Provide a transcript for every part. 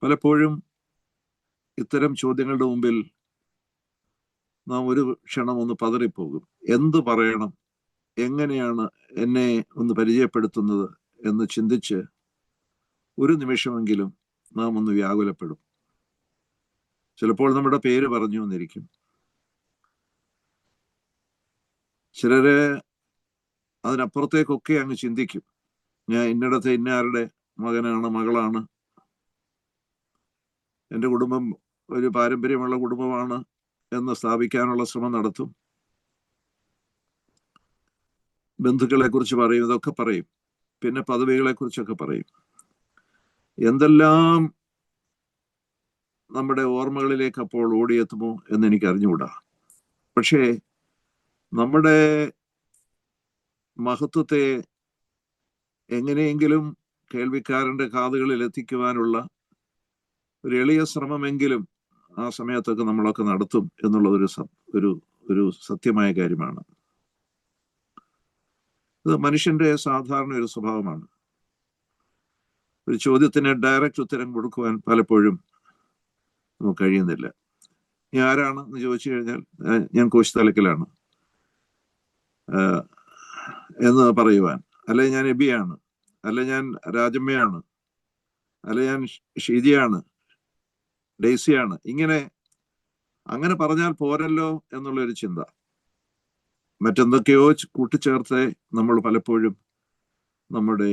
പലപ്പോഴും ഇത്തരം ചോദ്യങ്ങളുടെ മുമ്പിൽ നാം ഒരു ക്ഷണം ഒന്ന് പതറിപ്പോകും. എന്ത് പറയണം, എങ്ങനെയാണ് എന്നെ ഒന്ന് പരിചയപ്പെടുത്തുന്നത് എന്ന് ചിന്തിച്ച് ഒരു നിമിഷമെങ്കിലും നാം ഒന്ന് വ്യാകുലപ്പെടും. ചിലപ്പോൾ നമ്മുടെ പേര് പറഞ്ഞു എന്നിരിക്കും. ചിലര് അതിനപ്പുറത്തേക്കൊക്കെ അങ്ങ് ചിന്തിക്കും. ഞാൻ ഇന്നിടത്ത് ഇന്നയാളുടെ മകനാണ്, മകളാണ്, എൻ്റെ കുടുംബം ഒരു പാരമ്പര്യമുള്ള കുടുംബമാണ് എന്ന് സ്ഥാപിക്കാനുള്ള ശ്രമം നടത്തും. ബന്ധുക്കളെ കുറിച്ച് പറയും, ഇതൊക്കെ പറയും. പിന്നെ പദവികളെ കുറിച്ചൊക്കെ പറയും. എന്തെല്ലാം നമ്മുടെ ഓർമ്മകളിലേക്ക് അപ്പോൾ ഓടിയെത്തുമോ എന്ന് എനിക്ക് അറിഞ്ഞുകൂടാ. പക്ഷേ നമ്മുടെ മഹത്വത്തെ എങ്ങനെയെങ്കിലും കേൾവിക്കാരന്റെ കാതുകളിൽ എത്തിക്കുവാനുള്ള ഒരു എളിയ ശ്രമമെങ്കിലും ആ സമയത്തൊക്കെ നമ്മളൊക്കെ നടത്തും എന്നുള്ളത് ഒരു സത്യമായ കാര്യമാണ്. ഇത് മനുഷ്യന്റെ സാധാരണ ഒരു സ്വഭാവമാണ്. ഒരു ചോദ്യത്തിന് ഡയറക്റ്റ് ഉത്തരം കൊടുക്കുവാൻ പലപ്പോഴും നമുക്ക് കഴിയുന്നില്ല. നീ ആരാണ് എന്ന് ചോദിച്ചു കഴിഞ്ഞാൽ ഞാൻ കോശി തലക്കലാണ് എന്ന് പറയുവാൻ, അല്ലെ ഞാൻ എബിയാണ്, അല്ലെ ഞാൻ രാജമ്മയാണ്, അല്ലെ ഞാൻ ഷീജയാണ്, ഡെയ്സിയാണ്. അങ്ങനെ പറഞ്ഞാൽ പോരല്ലോ എന്നുള്ളൊരു ചിന്ത, മറ്റെന്തൊക്കെയോ കൂട്ടിച്ചേർത്ത് നമ്മൾ പലപ്പോഴും നമ്മുടെ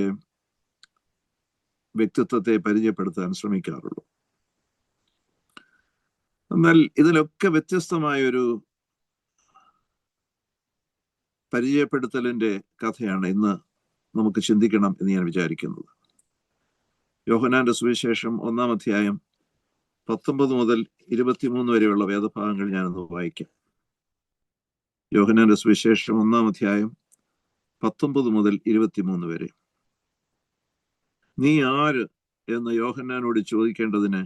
വ്യക്തിത്വത്തെ പരിചയപ്പെടുത്താൻ ശ്രമിക്കാറുള്ളൂ. എന്നാൽ ഇതിലൊക്കെ വ്യത്യസ്തമായൊരു പരിചയപ്പെടുത്തലിന്റെ കഥയാണ് ഇന്ന് നമുക്ക് ചിന്തിക്കണം എന്ന് ഞാൻ വിചാരിക്കുന്നത്. യോഹന്നാന്റെ സുവിശേഷം 1-ാം അധ്യായം 19 മുതൽ 23 വരെയുള്ള വേദഭാഗങ്ങൾ ഞാനൊന്ന് വായിക്കാം. യോഹന്നാന്റെ സുവിശേഷം 1-ാം അധ്യായം 19 മുതൽ 23 വരെ. നീ ആര് എന്ന് യോഹന്നാനോട് ചോദിക്കേണ്ടതിന്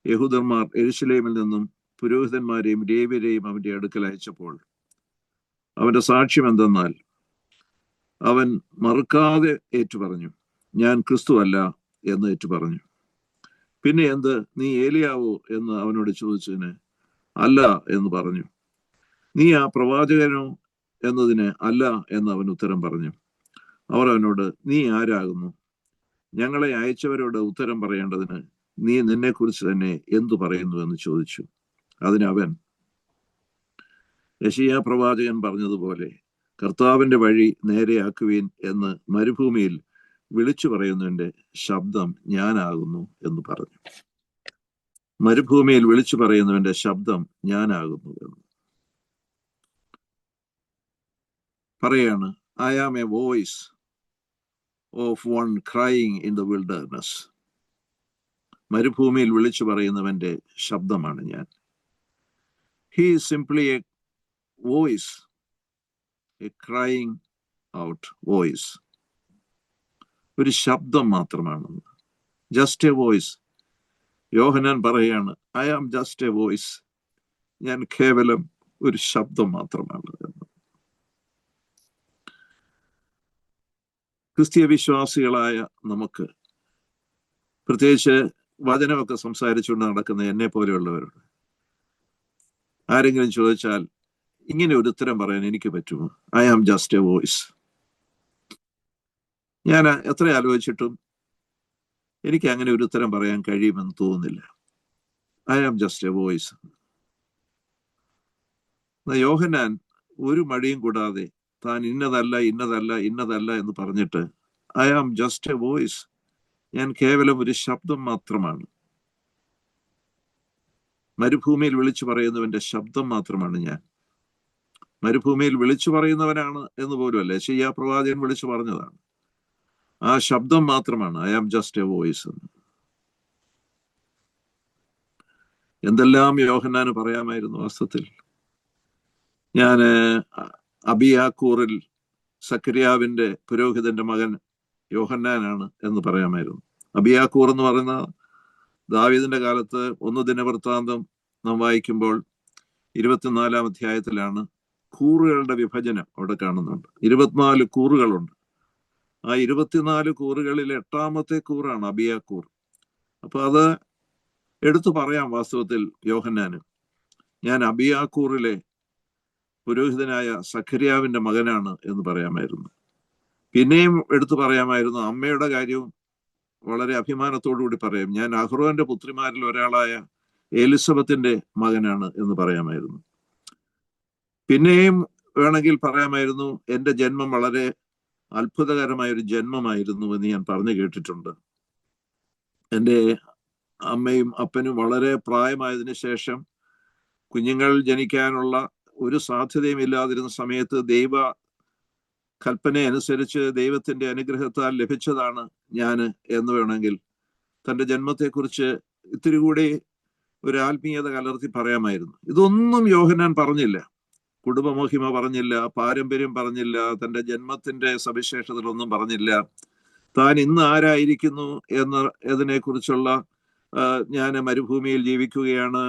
യഹൂദന്മാർ യെരൂശലേമിൽ നിന്നും പുരോഹിതന്മാരെയും ലേവ്യരെയും അവന്റെ അടുക്കൽ അയച്ചപ്പോൾ അവന്റെ സാക്ഷ്യം എന്തെന്നാൽ അവൻ മറുക്കാതെ ഏറ്റുപറഞ്ഞു, ഞാൻ ക്രിസ്തു അല്ല എന്ന് ഏറ്റുപറഞ്ഞു. പിന്നെ എന്ത്, നീ ഏലിയാവോ എന്ന് അവനോട് ചോദിച്ചതിന് അല്ല എന്ന് പറഞ്ഞു. നീ ആ പ്രവാചകനോ എന്നതിന് അല്ല എന്ന് അവൻ ഉത്തരം പറഞ്ഞു. അവർ അവനോട്, നീ ആരാകുന്നു? ഞങ്ങളെ അയച്ചവരോട് ഉത്തരം പറയേണ്ടതിന് നീ നിന്നെ കുറിച്ച് തന്നെ എന്തു പറയുന്നു എന്ന് ചോദിച്ചു. അതിന് അവൻ, യെശയ്യാ പ്രവാചകൻ പറഞ്ഞതുപോലെ കർത്താവിന്റെ വഴി നേരെയാക്കുവീൻ എന്ന് മരുഭൂമിയിൽ വിളിച്ചു പറയുന്നതിന്റെ ശബ്ദം ഞാനാകുന്നു എന്ന് പറഞ്ഞു. മരുഭൂമിയിൽ വിളിച്ചു പറയുന്നവന്റെ ശബ്ദം ഞാനാകുന്നു എന്ന് പറയാണ്. I am a voice of one crying in the wilderness. മരുഭൂമിയിൽ വിളിച്ചു പറയുന്നവന്റെ ശബ്ദമാണ് ഞാൻ. He is simply a voice, a crying out voice. ഒരു ശബ്ദം മാത്രമാണ്. Just a voice. യോഹന്നാൻ പറയാണ്, I am just a voice. ഞാൻ കേവലം ഒരു ശബ്ദം മാത്രമാണ് എന്ന്. ക്രിസ്തീയ വിശ്വാസികളായ നമുക്ക്, പ്രത്യേകിച്ച് വചനമൊക്കെ സംസാരിച്ചുകൊണ്ട് നടക്കുന്ന എന്നെ പോലെയുള്ളവരോട് ആരെങ്കിലും ചോദിച്ചാൽ ഇങ്ങനെ ഒരു ഉത്തരം പറയാൻ എനിക്ക് പറ്റുമോ? I am just a voice. ഞാൻ എത്ര ആലോചിച്ചിട്ടും എനിക്ക് അങ്ങനെ ഒരു ഉത്തരം പറയാൻ കഴിയുമെന്ന് തോന്നുന്നില്ല. I am just a voice. Yohannan ഒരു മടിയും കൂടാതെ താൻ ഇന്നതല്ല ഇന്നതല്ല ഇന്നതല്ല എന്ന് പറഞ്ഞിട്ട് I am just a voice, ഞാൻ കേവലം ഒരു ശബ്ദം മാത്രമാണ്. മരുഭൂമിയിൽ വിളിച്ചു പറയുന്നവന്റെ ശബ്ദം മാത്രമാണ് ഞാൻ. മരുഭൂമിയിൽ വിളിച്ചു പറയുന്നവനാണ് എന്ന് പോലുമല്ല, യെശയ്യാ പ്രവാചകൻ വിളിച്ചു പറഞ്ഞതാണ്. ആ ശബ്ദം മാത്രമാണ് I am just a voice എന്ന്. എന്തെല്ലാം യോഹന്നാന് പറയാമായിരുന്നു വാസ്തവത്തിൽ. ഞാൻ അബിയാക്കൂറിൽ സക്കരിയാവിന്റെ പുരോഹിതന്റെ മകൻ യോഹന്നാനാണ് എന്ന് പറയാമായിരുന്നു. അബിയാക്കൂർ എന്ന് പറയുന്ന ദാവീദിന്റെ കാലത്ത് 1 ദിനവൃത്താന്തം നാം വായിക്കുമ്പോൾ 24-ാം അധ്യായത്തിലാണ് കൂറുകളുടെ വിഭജനം അവിടെ കാണുന്നുണ്ട്. 24 കൂറുകളുണ്ട്. ആ 24 കൂറുകളിൽ 8-ാമത്തെ കൂറാണ് അബിയാക്കൂർ. അപ്പൊ അത് എടുത്തു പറയാം വാസ്തവത്തിൽ യോഹന്നാന്, ഞാൻ അബിയാക്കൂറിലെ പുരോഹിതനായ സഖര്യാവിന്റെ മകനാണ് എന്ന് പറയാമായിരുന്നു. പിന്നെയും എടുത്തു പറയാമായിരുന്നു, അമ്മയുടെ കാര്യവും വളരെ അഭിമാനത്തോടുകൂടി പറയാം, ഞാൻ അഹ്റോന്റെ പുത്രിമാരിൽ ഒരാളായ എലിസബത്തിന്റെ മകനാണ് എന്ന് പറയാമായിരുന്നു. പിന്നെയും വേണമെങ്കിൽ പറയാമായിരുന്നു, എൻ്റെ ജന്മം വളരെ അത്ഭുതകരമായ ഒരു ജന്മമായിരുന്നു എന്ന് ഞാൻ പറഞ്ഞു കേട്ടിട്ടുണ്ട്. എൻ്റെ അമ്മയും അപ്പനും വളരെ പ്രായമായതിനു ശേഷം കുഞ്ഞുങ്ങൾ ജനിക്കാനുള്ള ഒരു സാധ്യതയും ഇല്ലാതിരുന്ന സമയത്ത് ദൈവ കൽപ്പന അനുസരിച്ച് ദൈവത്തിന്റെ അനുഗ്രഹത്താൽ ലഭിച്ചതാണ് ഞാൻ എന്ന് വേണമെങ്കിൽ തൻ്റെ ജന്മത്തെക്കുറിച്ച് ഇത്തിരി കൂടി ഒരു ആത്മീയത കലർത്തി പറയാമായിരുന്നു. ഇതൊന്നും യോഹന്നാൻ പറഞ്ഞില്ല. കുടുംബമഹിമ പറഞ്ഞില്ല, പാരമ്പര്യം പറഞ്ഞില്ല, തൻ്റെ ജന്മത്തിന്റെ സവിശേഷതകളൊന്നും പറഞ്ഞില്ല. താൻ ഇന്ന് ആരായിരിക്കുന്നു എന്നതിനെ കുറിച്ചുള്ള, ഞാൻ മരുഭൂമിയിൽ ജീവിക്കുകയാണ്,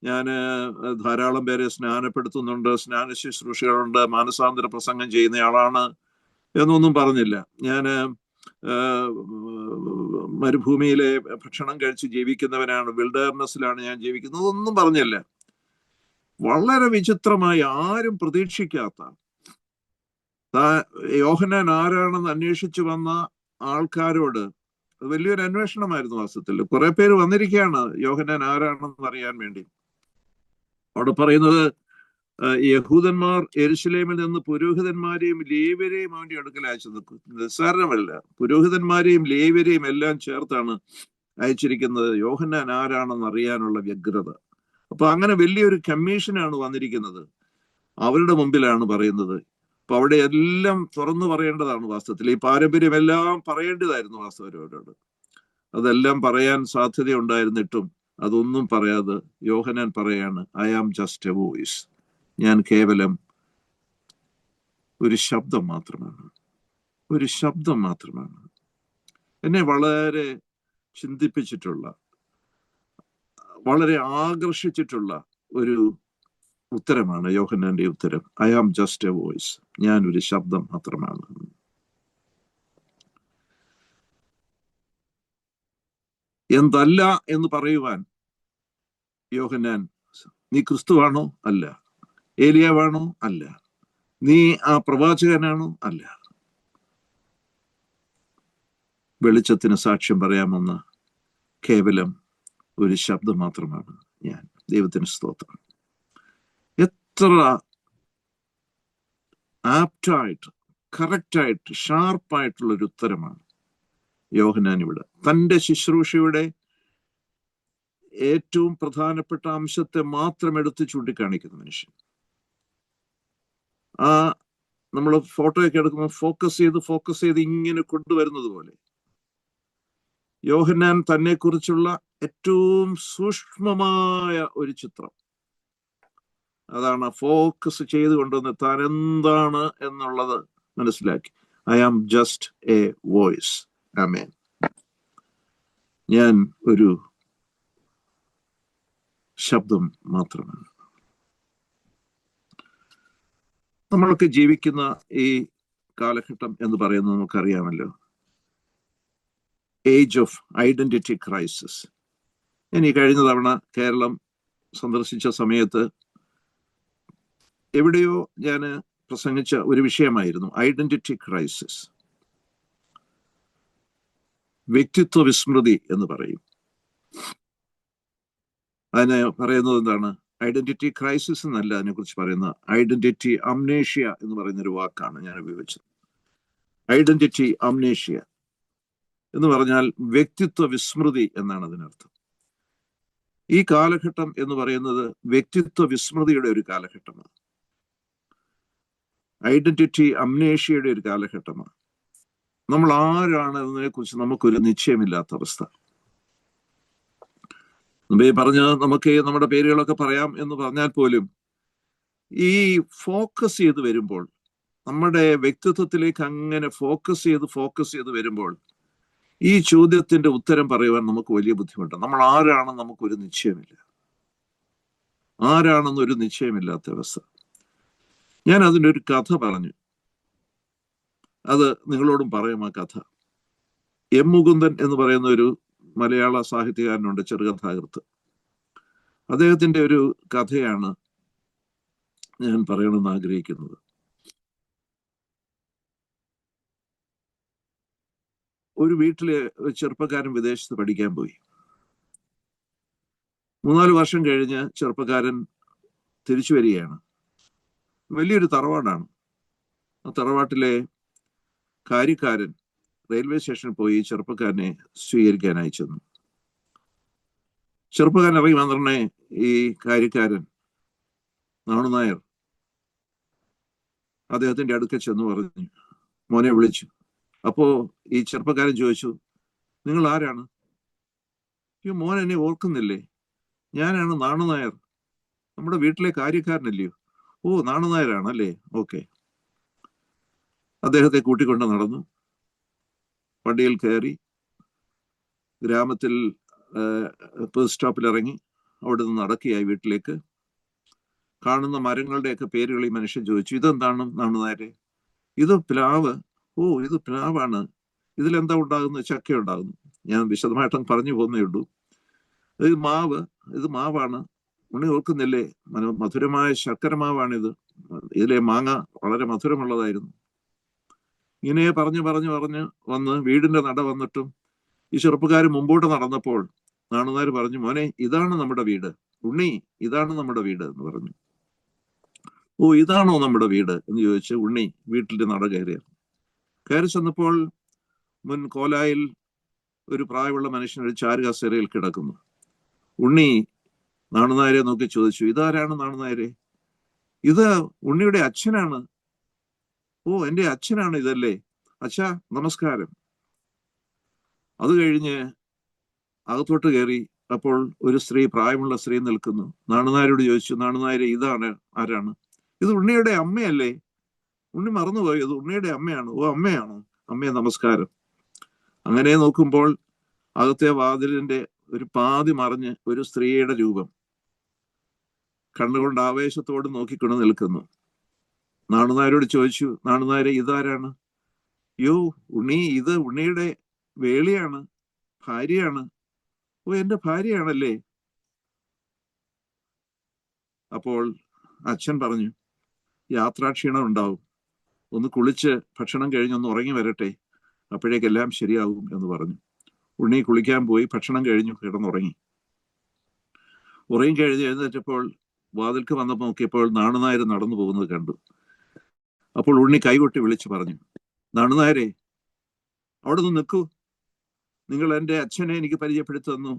ഞാൻ ധാരാളം പേരെ സ്നാനപ്പെടുത്തുന്നുണ്ട്, സ്നാന ശുശ്രൂഷകളുണ്ട്, മാനസാന്തര പ്രസംഗം ചെയ്യുന്നയാളാണ് എന്നൊന്നും പറഞ്ഞില്ല. ഞാൻ മരുഭൂമിയിലെ ഭക്ഷണം കഴിച്ച് ജീവിക്കുന്നവനാണ്, വിൽഡർനെസ്സിലാണ് ഞാൻ ജീവിക്കുന്നത്, ഒന്നും പറഞ്ഞില്ല. വളരെ വിചിത്രമായി ആരും പ്രതീക്ഷിക്കാത്ത, യോഹന്നാൻ ആരാണെന്ന് അന്വേഷിച്ചു വന്ന ആൾക്കാരോട് വലിയൊരു അന്വേഷണമായിരുന്നു വാസ്തവത്തിൽ. കുറെ പേര് വന്നിരിക്കുകയാണ് യോഹന്നാൻ ആരാണെന്ന് അറിയാൻ വേണ്ടി. അവിടെ പറയുന്നത്, യഹൂദന്മാർ യെരൂശലേമിൽ നിന്ന് പുരോഹിതന്മാരെയും ലേവ്യരെയും അവന്റെ അടുക്കൽ അയച്ചത്. നിസ്സാരമല്ല, പുരോഹിതന്മാരെയും ലേവ്യരെയും എല്ലാം ചേർത്താണ് അയച്ചിരിക്കുന്നത് യോഹന്നാൻ ആരാണെന്ന് അറിയാനുള്ള വ്യഗ്രത. അപ്പൊ അങ്ങനെ വലിയൊരു കമ്മീഷനാണ് വന്നിരിക്കുന്നത്. അവരുടെ മുമ്പിലാണ് പറയുന്നത്. അപ്പൊ അവിടെ എല്ലാം തുറന്നു പറയേണ്ടതാണ് വാസ്തവത്തിൽ. ഈ പാരമ്പര്യം എല്ലാം പറയേണ്ടതായിരുന്നു വാസ്തവരോട്. അതെല്ലാം പറയാൻ സാധ്യതയുണ്ടായിരുന്നിട്ടും അതൊന്നും പറയാതെ യോഹന്നാൻ പറയാണ്, I am just a voice, ഞാൻ കേവലം ഒരു ശബ്ദം മാത്രമാണ്, ഒരു ശബ്ദം മാത്രമാണ്. എന്നെ വളരെ ചിന്തിപ്പിച്ചിട്ടുള്ള, വളരെ ആകർഷിച്ചിട്ടുള്ള ഒരു ഉത്തരമാണ് യോഹന്നാന്റെ ഉത്തരം. I am just a voice, ഞാൻ ഒരു ശബ്ദം മാത്രമാണ്. എന്തല്ല എന്ന് പറയുവാൻ യോഹന്നാൻ, നീ ക്രിസ്തുവാണോ? അല്ല. ഏലിയാവാണോ? അല്ല. നീ ആ പ്രവാചകനാണോ? അല്ല. വെളിച്ചത്തിന് സാക്ഷ്യം പറയാമെന്ന കേവലം ഒരു ശബ്ദം മാത്രമാണ് ഞാൻ. ദൈവത്തിന് സ്തോത്രം. എത്ര ആപ്റ്റായിട്ട്, കറക്റ്റായിട്ട്, ഷാർപ്പായിട്ടുള്ളൊരു ഉത്തരമാണ് യോഹന്നാൻ ഇവിടെ. തൻ്റെ ശുശ്രൂഷയുടെ ഏറ്റവും പ്രധാനപ്പെട്ട അംശത്തെ മാത്രം എടുത്ത് ചൂണ്ടിക്കാണിക്കുന്ന മനുഷ്യൻ. ആ നമ്മൾ ഫോട്ടോയൊക്കെ എടുക്കുമ്പോൾ ഫോക്കസ് ചെയ്ത് ഇങ്ങനെ കൊണ്ടുവരുന്നത് പോലെ യോഹന്നാൻ തന്നെ കുറിച്ചുള്ള ഏറ്റവും സൂക്ഷ്മമായ ഒരു ചിത്രം, അതാണ് ഫോക്കസ് ചെയ്ത് കൊണ്ടുവന്ന് താൻ എന്താണ് എന്നുള്ളത് മനസ്സിലാക്കി. I am just a voice. ആമേൻ. ഞാൻ ഒരു ശബ്ദം മാത്രമാണ്. നമ്മളൊക്കെ ജീവിക്കുന്ന ഈ കാലഘട്ടം എന്ന് പറയുന്നത് നമുക്കറിയാമല്ലോ, ഏജ് ഓഫ് ഐഡന്റിറ്റി ക്രൈസിസ്. ഞാൻ ഈ കഴിഞ്ഞ തവണ കേരളം സന്ദർശിച്ച സമയത്ത് എവിടെയോ ഞാൻ പ്രസംഗിച്ച ഒരു വിഷയമായിരുന്നു ഐഡന്റിറ്റി ക്രൈസിസ്. വ്യക്തിത്വ വിസ്മൃതി എന്ന് പറയും. അതിനെ പറയുന്നത് എന്താണ്? ഐഡന്റിറ്റി ക്രൈസിസ് എന്നല്ല അതിനെക്കുറിച്ച് പറയുന്ന, ഐഡന്റിറ്റി അംനേഷ്യ എന്ന് പറയുന്ന ഒരു വാക്കാണ് ഞാൻ ഉപയോഗിച്ചത്. ഐഡന്റിറ്റി അംനേഷ്യ എന്ന് പറഞ്ഞാൽ വ്യക്തിത്വ വിസ്മൃതി എന്നാണ് അതിനർത്ഥം. ഈ കാലഘട്ടം എന്ന് പറയുന്നത് വ്യക്തിത്വ വിസ്മൃതിയുടെ ഒരു കാലഘട്ടമാണ്. ഐഡന്റിറ്റി അംനേഷ്യയുടെ ഒരു കാലഘട്ടമാണ്. നമ്മൾ ആരാണ് എന്നതിനെ കുറിച്ച് നമുക്കൊരു നിശ്ചയമില്ലാത്ത അവസ്ഥ. മുമ്പേ പറഞ്ഞ നമുക്ക് നമ്മുടെ പേരുകളൊക്കെ പറയാം എന്ന് പറഞ്ഞാൽ പോലും ഈ ഫോക്കസ് ചെയ്ത് വരുമ്പോൾ, നമ്മുടെ വ്യക്തിത്വത്തിലേക്ക് അങ്ങനെ ഫോക്കസ് ചെയ്ത് വരുമ്പോൾ ഈ ചോദ്യത്തിന്റെ ഉത്തരം പറയുവാൻ നമുക്ക് വലിയ ബുദ്ധിമുട്ടാണ്. നമ്മൾ ആരാണെന്ന് നമുക്കൊരു നിശ്ചയമില്ല. ആരാണെന്നൊരു നിശ്ചയമില്ലാത്ത അവസ്ഥ. ഞാൻ അതിൻ്റെ ഒരു കഥ പറഞ്ഞു, അത് നിങ്ങളോടും പറയാം. ആ കഥ എം മുകുന്ദൻ എന്ന് പറയുന്ന ഒരു മലയാള സാഹിത്യകാരനുണ്ട്, ചെറുകഥാകൃത്ത്. അദ്ദേഹത്തിന്റെ ഒരു കഥയാണ് ഞാൻ പറയണമെന്ന് ആഗ്രഹിക്കുന്നത്. ഒരു വീട്ടില് ഒരു ചെറുപ്പക്കാരൻ വിദേശത്ത് പഠിക്കാൻ പോയി. 3-4 വർഷം കഴിഞ്ഞ് ചെറുപ്പക്കാരൻ തിരിച്ചു വരികയാണ്. വലിയൊരു തറവാടാണ്. ആ തറവാട്ടിലെ കാര്യക്കാരൻ റെയിൽവേ സ്റ്റേഷനിൽ പോയി ചെറുപ്പക്കാരനെ സ്വീകരിക്കാനായി ചെന്നു. ചെറുപ്പക്കാരൻ ഇറങ്ങി വന്നിടനെ ഈ കാര്യക്കാരൻ നാണുനായർ അദ്ദേഹത്തിന്റെ അടുക്കൽ ചെന്ന് പറഞ്ഞു, മോനെ വിളിച്ചു. അപ്പോ ഈ ചെറുപ്പക്കാരൻ ചോദിച്ചു, നിങ്ങൾ ആരാണ്? ഈ മോൻ എന്നെ ഓർക്കുന്നില്ലേ? ഞാനാണ് നാണുനായർ, നമ്മുടെ വീട്ടിലെ കാര്യക്കാരനല്ലയോ? ഓ, നാണുനായരാണല്ലേ, ഓക്കെ. അദ്ദേഹത്തെ കൂട്ടിക്കൊണ്ട് നടന്നു. വണ്ടിയിൽ കയറി ഗ്രാമത്തിൽ ബസ് സ്റ്റോപ്പിൽ ഇറങ്ങി അവിടെ നിന്ന് നടക്കുകയായി വീട്ടിലേക്ക്. കാണുന്ന മരങ്ങളുടെയൊക്കെ പേരുകൾ ഈ മനുഷ്യൻ ചോദിച്ചു, ഇതെന്താണ് നാണുനായരെ? ഇത് പ്ലാവ്. ഓ, ഇത് പ്ലാവാണ്. ഇതിലെന്താ ഉണ്ടാകുന്നത്? ചക്ക ഉണ്ടാകുന്നു. ഞാൻ വിശദമായിട്ടും പറഞ്ഞു പോകുന്നേ ഉള്ളൂ. ഇത് മാവ്, ഇത് മാവാണ്. ഉണ്ണി ഓർക്കുന്നില്ലേ? മധുരമായ ശർക്കര മാവാണിത്. ഇതിലെ മാങ്ങ വളരെ മധുരമുള്ളതായിരുന്നു. ഇങ്ങനെ പറഞ്ഞു പറഞ്ഞു പറഞ്ഞ് വന്ന് വീടിന്റെ നട വന്നിട്ടും ഈ ചെറുപ്പക്കാരൻ മുമ്പോട്ട് നടന്നപ്പോൾ നാണുനായർ പറഞ്ഞു, മോനെ, ഇതാണ് നമ്മുടെ വീട്. ഉണ്ണി, ഇതാണ് നമ്മുടെ വീട് എന്ന് പറഞ്ഞു. ഓ, ഇതാണോ നമ്മുടെ വീട് എന്ന് ചോദിച്ച് ഉണ്ണി വീട്ടിന്റെ നട കയറി ചെന്നപ്പോൾ മുൻ കോലായിൽ ഒരു പ്രായമുള്ള മനുഷ്യൻ ഒരു ചാരുകസേരയിൽ കിടക്കുന്നു. ഉണ്ണി നാണുനായരെ നോക്കി ചോദിച്ചു, ഇതാരാണ് നാണുനായരെ? ഇത് ഉണ്ണിയുടെ അച്ഛനാണ്. ഓ, എന്റെ അച്ഛനാണ് ഇതല്ലേ? അച്ഛാ, നമസ്കാരം. അത് കഴിഞ്ഞ് അകത്തോട്ട് കയറി. അപ്പോൾ ഒരു സ്ത്രീ, പ്രായമുള്ള സ്ത്രീ നിൽക്കുന്നു. നാണുനായരോട് ചോദിച്ചു, നാണുനായരെ, ഇതാണ് ആരാണ്? ഇത് ഉണ്ണിയുടെ അമ്മയല്ലേ? ഉണ്ണി മറന്നുപോയി, ഇത് ഉണ്ണിയുടെ അമ്മയാണ്. ഓ, അമ്മയാണോ? അമ്മയെ നമസ്കാരം. അങ്ങനെ നോക്കുമ്പോൾ അകത്തെ വാതിലിന്റെ ഒരു പാതി മറിഞ്ഞ് ഒരു സ്ത്രീയുടെ രൂപം കണ്ണുകൊണ്ട് ആവേശത്തോട് നോക്കിക്കൊണ്ട് നിൽക്കുന്നു. നാണുനായരോട് ചോദിച്ചു, നാണുനായരെ, ഇതാരാണ്? യോ ഉണ്ണി, ഇത് ഉണ്ണിയുടെ വേളിയാണ്, ഭാര്യയാണ്. ഓ, എന്റെ ഭാര്യയാണല്ലേ? അപ്പോൾ അച്ഛൻ പറഞ്ഞു, യാത്രാക്ഷീണം ഉണ്ടാവും, ഒന്ന് കുളിച്ച് ഭക്ഷണം കഴിഞ്ഞൊന്ന് ഉറങ്ങി വരട്ടെ, അപ്പോഴേക്കെല്ലാം ശരിയാവും എന്ന് പറഞ്ഞു. ഉണ്ണി കുളിക്കാൻ പോയി, ഭക്ഷണം കഴിഞ്ഞു കിടന്നുറങ്ങി. ഉറങ്ങി കഴിഞ്ഞ് എഴുന്നേറ്റപ്പോൾ വാതിൽക്ക് വന്നപ്പോൾ നോക്കിയപ്പോൾ നാണുനായർ നടന്നു പോകുന്നത് കണ്ടു. അപ്പോൾ ഉണ്ണി കൈകൊട്ടി വിളിച്ചു പറഞ്ഞു, നാണുനായരെ, അവിടെ നിന്ന് നിൽക്കൂ. നിങ്ങൾ എൻ്റെ അച്ഛനെ എനിക്ക് പരിചയപ്പെടുത്തി തന്നു,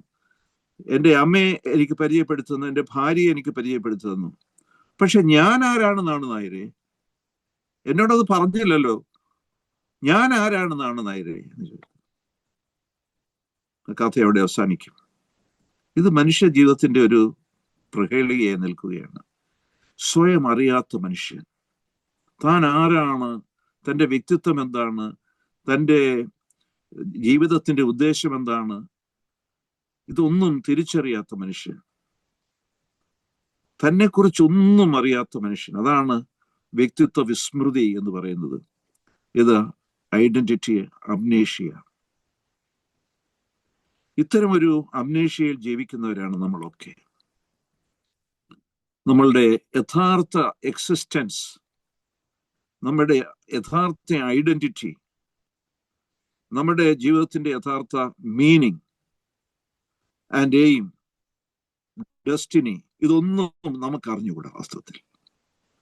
എൻ്റെ അമ്മയെ എനിക്ക് പരിചയപ്പെടുത്തി തന്നു, എൻ്റെ ഭാര്യയെ എനിക്ക് പരിചയപ്പെടുത്തി തന്നു. പക്ഷെ ഞാൻ ആരാണ് നാണുനായരെ? എന്നോടത് പറഞ്ഞില്ലല്ലോ. ഞാൻ ആരാണ് നാണുനായരെ? കഥ അവിടെ അവസാനിക്കും. ഇത് മനുഷ്യ ജീവിതത്തിന്റെ ഒരു പ്രഹേളികയെ നിൽക്കുകയാണ്. സ്വയം അറിയാത്ത മനുഷ്യൻ, താൻ ആരാണ്, തൻ്റെ വ്യക്തിത്വം എന്താണ്, തൻ്റെ ജീവിതത്തിന്റെ ഉദ്ദേശം എന്താണ്, ഇതൊന്നും തിരിച്ചറിയാത്ത മനുഷ്യൻ, തന്നെ കുറിച്ചൊന്നും അറിയാത്ത മനുഷ്യൻ. അതാണ് വ്യക്തിത്വ വിസ്മൃതി എന്ന് പറയുന്നത്. ഇത് ഐഡന്റിറ്റി അംനേഷ്യ. ഇത്തരമൊരു അംനേഷ്യയിൽ ജീവിക്കുന്നവരാണ് നമ്മളൊക്കെ. നമ്മളുടെ യഥാർത്ഥ എക്സിസ്റ്റൻസ്, നമ്മുടെ യഥാർത്ഥ ഐഡന്റിറ്റി, നമ്മുടെ ജീവിതത്തിന്റെ യഥാർത്ഥ മീനിങ് ആൻഡ് എയിം, ഡെസ്റ്റിനി, ഇതൊന്നും നമുക്ക് അറിഞ്ഞുകൂടാ. വാസ്തവത്തിൽ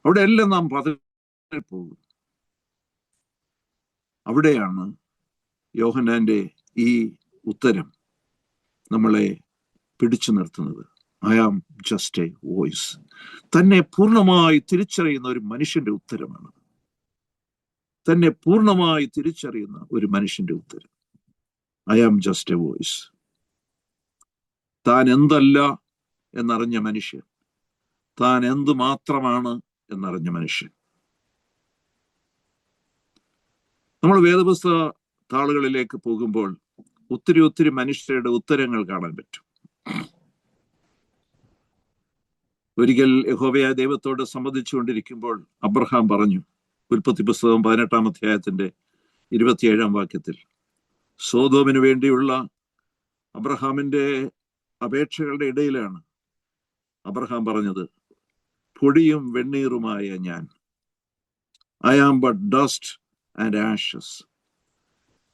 അവിടെ എല്ലാം നാം പതറിപ്പോകും. അവിടെയാണ് യോഹന്നാന്റെ ഈ ഉത്തരം നമ്മളെ പിടിച്ചു നിർത്തുന്നത്. I am just a voice. തന്നെ പൂർണ്ണമായി തിരിച്ചറിയുന്ന ഒരു മനുഷ്യന്റെ ഉത്തരമാണ്. തന്നെ പൂർണ്ണമായി തിരിച്ചറിയുന്ന ഒരു മനുഷ്യന്റെ ഉത്തരം. I am just a voice. താൻ എന്തല്ല എന്നറിഞ്ഞ മനുഷ്യൻ, താൻ എന്തു മാത്രമാണ് എന്നറിഞ്ഞ മനുഷ്യൻ. നമ്മൾ വേദപുസ്തക താളുകളിലേക്ക് പോകുമ്പോൾ ഒത്തിരി മനുഷ്യരുടെ ഉത്തരങ്ങൾ കാണാൻ പറ്റും. ഒരിക്കൽ യഹോവയായ ദൈവത്തോട് സംവദിച്ചുകൊണ്ടിരിക്കുമ്പോൾ അബ്രഹാം പറഞ്ഞു, ഉൽപ്പത്തി പുസ്തകം 18-ാം അധ്യായത്തിന്റെ 27-ാം വാക്യത്തിൽ, സോദോമിന് വേണ്ടിയുള്ള അബ്രഹാമിന്റെ അപേക്ഷകളുടെ ഇടയിലാണ് അബ്രഹാം പറഞ്ഞത്, പൊടിയും വെണ്ണീറുമായ ഞാൻ, I am but dust and ashes.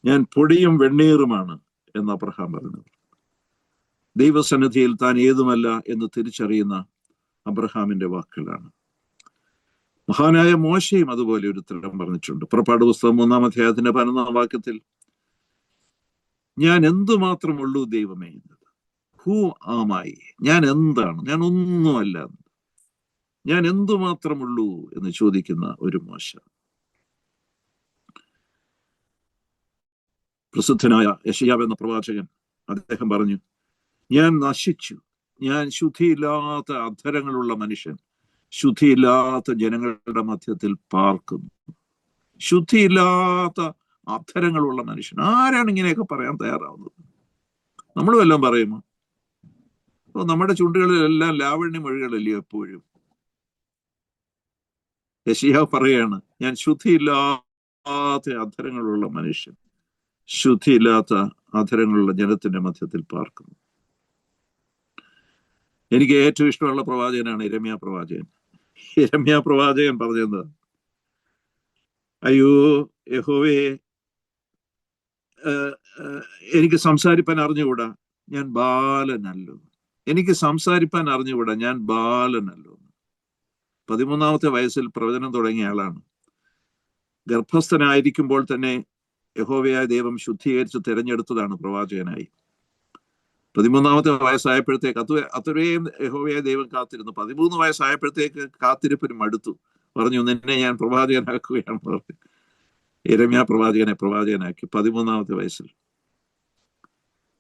ഞാൻ പൊടിയും വെണ്ണീറുമാണ് എന്ന് അബ്രഹാം പറഞ്ഞത്. ദൈവസന്നിധിയിൽ താൻ ഏതുമല്ല എന്ന് തിരിച്ചറിയുന്ന അബ്രഹാമിന്റെ വാക്കുകളാണ്. മഹാനായ മോശയും അതുപോലെ ഒരു ഉത്തരം പറഞ്ഞിട്ടുണ്ട്. പുറപ്പാട് പുസ്തകം 3-ാം അധ്യായത്തിന്റെ 11-ാം വാക്യത്തിൽ, ഞാൻ എന്തുമാത്രമുള്ളൂ ദൈവമേ, ഹൂ ആമായി, ഞാൻ എന്താണ്, ഞാൻ ഒന്നുമല്ല, ഞാൻ എന്തുമാത്രമുള്ളൂ എന്ന് ചോദിക്കുന്ന ഒരു മോശ. പ്രസിദ്ധനായ യെശയ്യാവ് എന്ന പ്രവാചകൻ, അദ്ദേഹം പറഞ്ഞു, ഞാൻ നശിച്ചു, ഞാൻ ശുദ്ധിയില്ലാത്ത അധരങ്ങളുള്ള മനുഷ്യൻ, ശുദ്ധിയില്ലാത്ത ജനങ്ങളുടെ മധ്യത്തിൽ പാർക്കുന്നു. ശുദ്ധിയില്ലാത്ത അധരങ്ങളുള്ള മനുഷ്യൻ. ആരാണ് ഇങ്ങനെയൊക്കെ പറയാൻ തയ്യാറാവുന്നത്? നമ്മൾ വല്ലതും പറയുമോ? നമ്മുടെ ചുണ്ടുകളിലെല്ലാം ലാവണ്യ മൊഴികളല്ലയോ എപ്പോഴും. യെശയ്യാവ് പറയാണ്, ഞാൻ ശുദ്ധിയില്ലാത്ത അധരങ്ങളുള്ള മനുഷ്യൻ, ശുദ്ധിയില്ലാത്ത അധരങ്ങളുള്ള ജനത്തിന്റെ മധ്യത്തിൽ പാർക്കുന്നു. എനിക്ക് ഏറ്റവും ഇഷ്ടമുള്ള പ്രവാചകനാണ് യിരെമ്യാ പ്രവാചകൻ. യിരെമ്യാ പ്രവാചകൻ പറഞ്ഞത്, അയ്യോ യഹോവേ, എനിക്ക് സംസാരിപ്പാൻ അറിഞ്ഞുകൂടാ, ഞാൻ ബാലനല്ലോ. എനിക്ക് സംസാരിപ്പാൻ അറിഞ്ഞുകൂടാ, ഞാൻ ബാലനല്ലോ. 13-ാമത്തെ വയസ്സിൽ പ്രവചനം തുടങ്ങിയ ആളാണ്. ഗർഭസ്ഥനായിരിക്കുമ്പോൾ തന്നെ യഹോവയായ ദൈവം ശുദ്ധീകരിച്ച് തിരഞ്ഞെടുത്തതാണ് പ്രവാചകനായി. 13-ാമത്തെ വയസ്സായപ്പോഴത്തേക്ക് അത്രയും യഹോവയായ ദൈവം കാത്തിരുന്നു. 13 വയസ്സായപ്പോഴത്തേക്ക് കാത്തിരിപ്പിന് മടുത്തു. പറഞ്ഞു, നിന്നെ ഞാൻ പ്രവാചകനാക്കുകയാണ് പറഞ്ഞു. യിരെമ്യാ പ്രവാചകനെ പ്രവാചകനാക്കി 13-ാമത്തെ വയസ്സിൽ.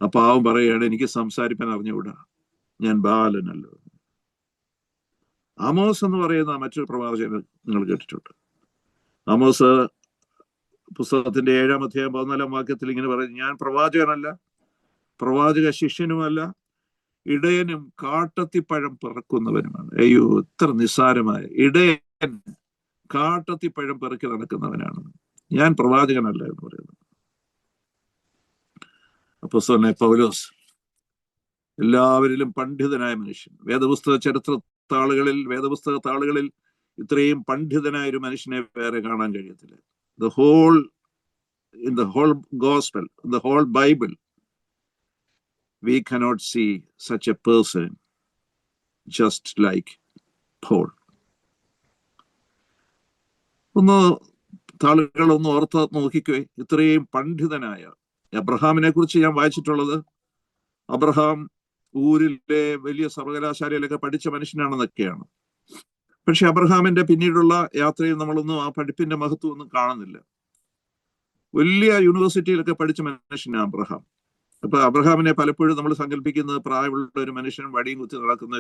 ആ പാവം പറയുകയാണ്, എനിക്ക് സംസാരിപ്പാൻ അറിഞ്ഞുകൂടാ, ഞാൻ ബാലനല്ലോ. ആമോസ് എന്ന് പറയുന്ന മറ്റൊരു പ്രവാചകൻ നിങ്ങൾ കേട്ടിട്ടുണ്ട്. ആമോസ് പുസ്തകത്തിന്റെ 7-ാം അധ്യായം 14-ാം വാക്യത്തിൽ ഇങ്ങനെ പറയുന്നു, ഞാൻ പ്രവാചകനല്ല, പ്രവാചക ശിഷ്യനുമല്ല, ഇടയനും കാട്ടത്തിപ്പഴം പിറക്കുന്നവനുമാണ്. അയ്യോ, ഇത്ര നിസ്സാരമായ ഇടയൻ കാട്ടത്തിപ്പഴം പിറക്കി നടക്കുന്നവനാണ്, ഞാൻ പ്രവാചകനല്ല എന്ന് പറയുന്നത്. അപ്പോസ്തലനായ പൗലോസ്, എല്ലാവരിലും പണ്ഡിതനായ മനുഷ്യൻ. വേദപുസ്തക താളുകളിൽ ഇത്രയും പണ്ഡിതനായ ഒരു മനുഷ്യനെ വേറെ കാണാൻ കഴിയത്തില്ല. In the whole gospel, the whole Bible, we cannot see such a person just like Paul. താളുകളൊന്ന് ഓർത്ത് നോക്കിക്കേ. ഇത്രയും പണ്ഡിതനായ അബ്രഹാമിനെ കുറിച്ച് ഞാൻ വായിച്ചിട്ടുള്ളത്, അബ്രഹാം ഊരിലെ വലിയ സർവകലാശാലയിലൊക്കെ പഠിച്ച മനുഷ്യനാണെന്നൊക്കെയാണ്. പക്ഷെ അബ്രഹാമിന്റെ പിന്നീടുള്ള യാത്രയിൽ നമ്മളൊന്നും ആ പഠിപ്പിന്റെ മഹത്വം ഒന്നും കാണുന്നില്ല. വലിയ യൂണിവേഴ്സിറ്റിയിലൊക്കെ പഠിച്ച മനുഷ്യനാണ് അബ്രഹാം. അപ്പൊ അബ്രഹാമിനെ പലപ്പോഴും നമ്മൾ സങ്കല്പിക്കുന്നത് പ്രായമുള്ള ഒരു മനുഷ്യൻ വടിയും കുത്തി നടക്കുന്ന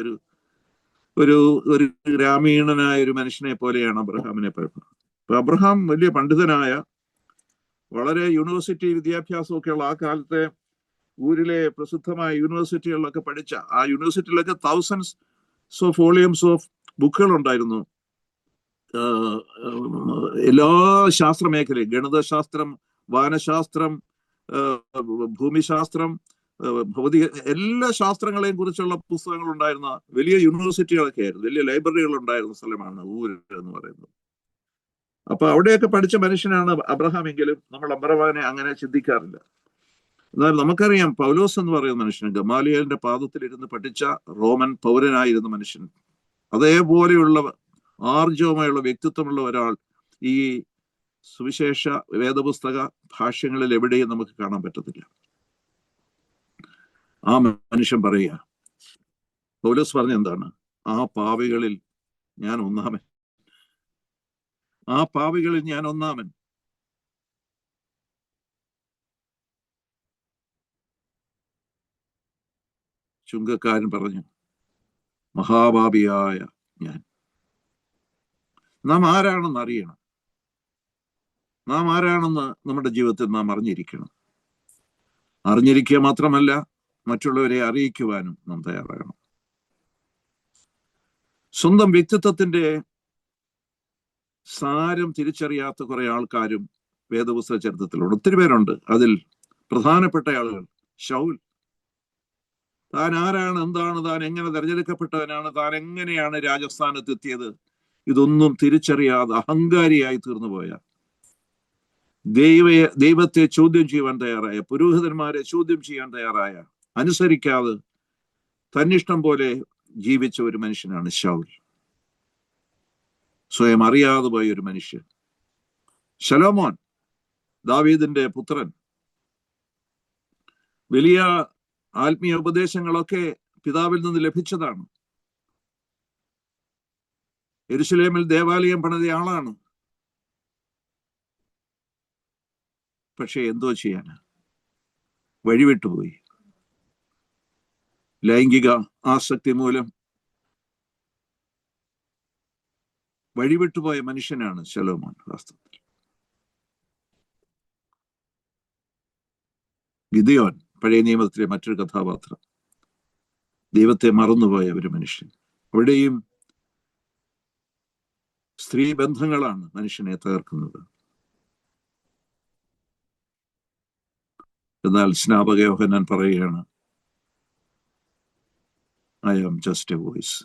ഒരു ഗ്രാമീണനായ ഒരു മനുഷ്യനെ പോലെയാണ് അബ്രഹാമിനെ പലപ്പോഴും. അപ്പൊ അബ്രഹാം വലിയ പണ്ഡിതനായ, വളരെ യൂണിവേഴ്സിറ്റി വിദ്യാഭ്യാസമൊക്കെയുള്ള ആ കാലത്തെ ഊരിലെ പ്രസിദ്ധമായ യൂണിവേഴ്സിറ്റികളിലൊക്കെ പഠിച്ച, ആ യൂണിവേഴ്സിറ്റിയിലൊക്കെ തൗസൻഡ്സ് ഓഫ് വോളിയൂംസ് ഓഫ് ബുക്കുകൾ ഉണ്ടായിരുന്നു. എല്ലാ ശാസ്ത്ര മേഖലയും, ഗണിതശാസ്ത്രം, വാനശാസ്ത്രം, ഭൂമിശാസ്ത്രം, ഭൗതിക, എല്ലാ ശാസ്ത്രങ്ങളെയും കുറിച്ചുള്ള പുസ്തകങ്ങൾ ഉണ്ടായിരുന്ന വലിയ യൂണിവേഴ്സിറ്റികളൊക്കെ ആയിരുന്നു, വലിയ ലൈബ്രറികൾ ഉണ്ടായിരുന്ന സ്ഥലമാണ് ഊര് എന്ന് പറയുന്നത്. അപ്പൊ അവിടെയൊക്കെ പഠിച്ച മനുഷ്യനാണ് അബ്രഹാം. എങ്കിലും നമ്മൾ അബ്രഹാമിനെ അങ്ങനെ ചിന്തിക്കാറില്ല. എന്നാൽ നമുക്കറിയാം, പൗലോസ് എന്ന് പറയുന്ന മനുഷ്യൻ ഗമാലിയേലിന്റെ പാദത്തിലിരുന്ന് പഠിച്ച റോമൻ പൗരനായിരുന്ന മനുഷ്യൻ, അതേപോലെയുള്ള ആർജവമായുള്ള വ്യക്തിത്വമുള്ള ഒരാൾ ഈ സുവിശേഷ വേദപുസ്തക ഭാഷ്യങ്ങളിൽ എവിടെയും നമുക്ക് കാണാൻ പറ്റത്തില്ല. ആ മനുഷ്യൻ പറയുക, പൗലോസ് പറഞ്ഞ എന്താണ്? ആ പാപികളിൽ ഞാൻ ഒന്നാമൻ, ആ പാപികളിൽ ഞാൻ ഒന്നാമൻ. ചുങ്കക്കാരൻ പറഞ്ഞു, മഹാപാപിയായ ഞാൻ. നാം ആരാണെന്ന് അറിയണം. നാം ആരാണെന്ന് നമ്മുടെ ജീവിതത്തിൽ നാം അറിഞ്ഞിരിക്കണം. അറിഞ്ഞിരിക്കുക മാത്രമല്ല, മറ്റുള്ളവരെ അറിയിക്കുവാനും നാം തയ്യാറാകണം. സ്വന്തം വ്യക്തിത്വത്തിന്റെ സാരം തിരിച്ചറിയാത്ത കുറെ ആൾക്കാരും വേദപുസ്തക ചരിത്രത്തിലുണ്ട്. ഒത്തിരി പേരുണ്ട്. അതിൽ പ്രധാനപ്പെട്ട ആളുകൾ ശൗൽ. താൻ ആരാണ്, എന്താണ്, താൻ എങ്ങനെ തെരഞ്ഞെടുക്കപ്പെട്ടവനാണ്, താൻ എങ്ങനെയാണ് രാജസ്ഥാനത്ത് എത്തിയത്, ഇതൊന്നും തിരിച്ചറിയാതെ അഹങ്കാരിയായി തീർന്നു പോയ, ദൈവത്തെ ചോദ്യം ചെയ്യുവാൻ തയ്യാറായ, പുരോഹിതന്മാരെ ചോദ്യം ചെയ്യാൻ തയ്യാറായ, അനുസരിക്കാതെ തന്നിഷ്ടം പോലെ ജീവിച്ച ഒരു മനുഷ്യനാണ് ശൗൽ. സ്വയം അറിയാതെ പോയ ഒരു മനുഷ്യൻ. ശലോമോൻ, ദാവീദിന്റെ പുത്രൻ, വലിയ ആത്മീയ ഉപദേശങ്ങളൊക്കെ പിതാവിൽ നിന്ന് ലഭിച്ചതാണ്. യെരൂശലേമിൽ ദേവാലയം പണിത ആളാണ്. പക്ഷെ എന്തോ ചെയ്യാന്, വഴിവിട്ടുപോയി. ലൈംഗിക ആസക്തി മൂലം വഴിവിട്ടുപോയ മനുഷ്യനാണ് ശലോമോൻ. വാസ്തവത്തിൽ ഗിദെയോൻ, പഴയ നിയമത്തിലെ മറ്റൊരു കഥാപാത്രം, ദൈവത്തെ മറന്നുപോയ ഒരു മനുഷ്യൻ. അവിടെയും സ്ത്രീ ബന്ധങ്ങളാണ് മനുഷ്യനെ തകർക്കുന്നത്. എന്നാൽ സ്നാപക യോഹന്നാൻ പറയുകയാണ്, I am just a voice.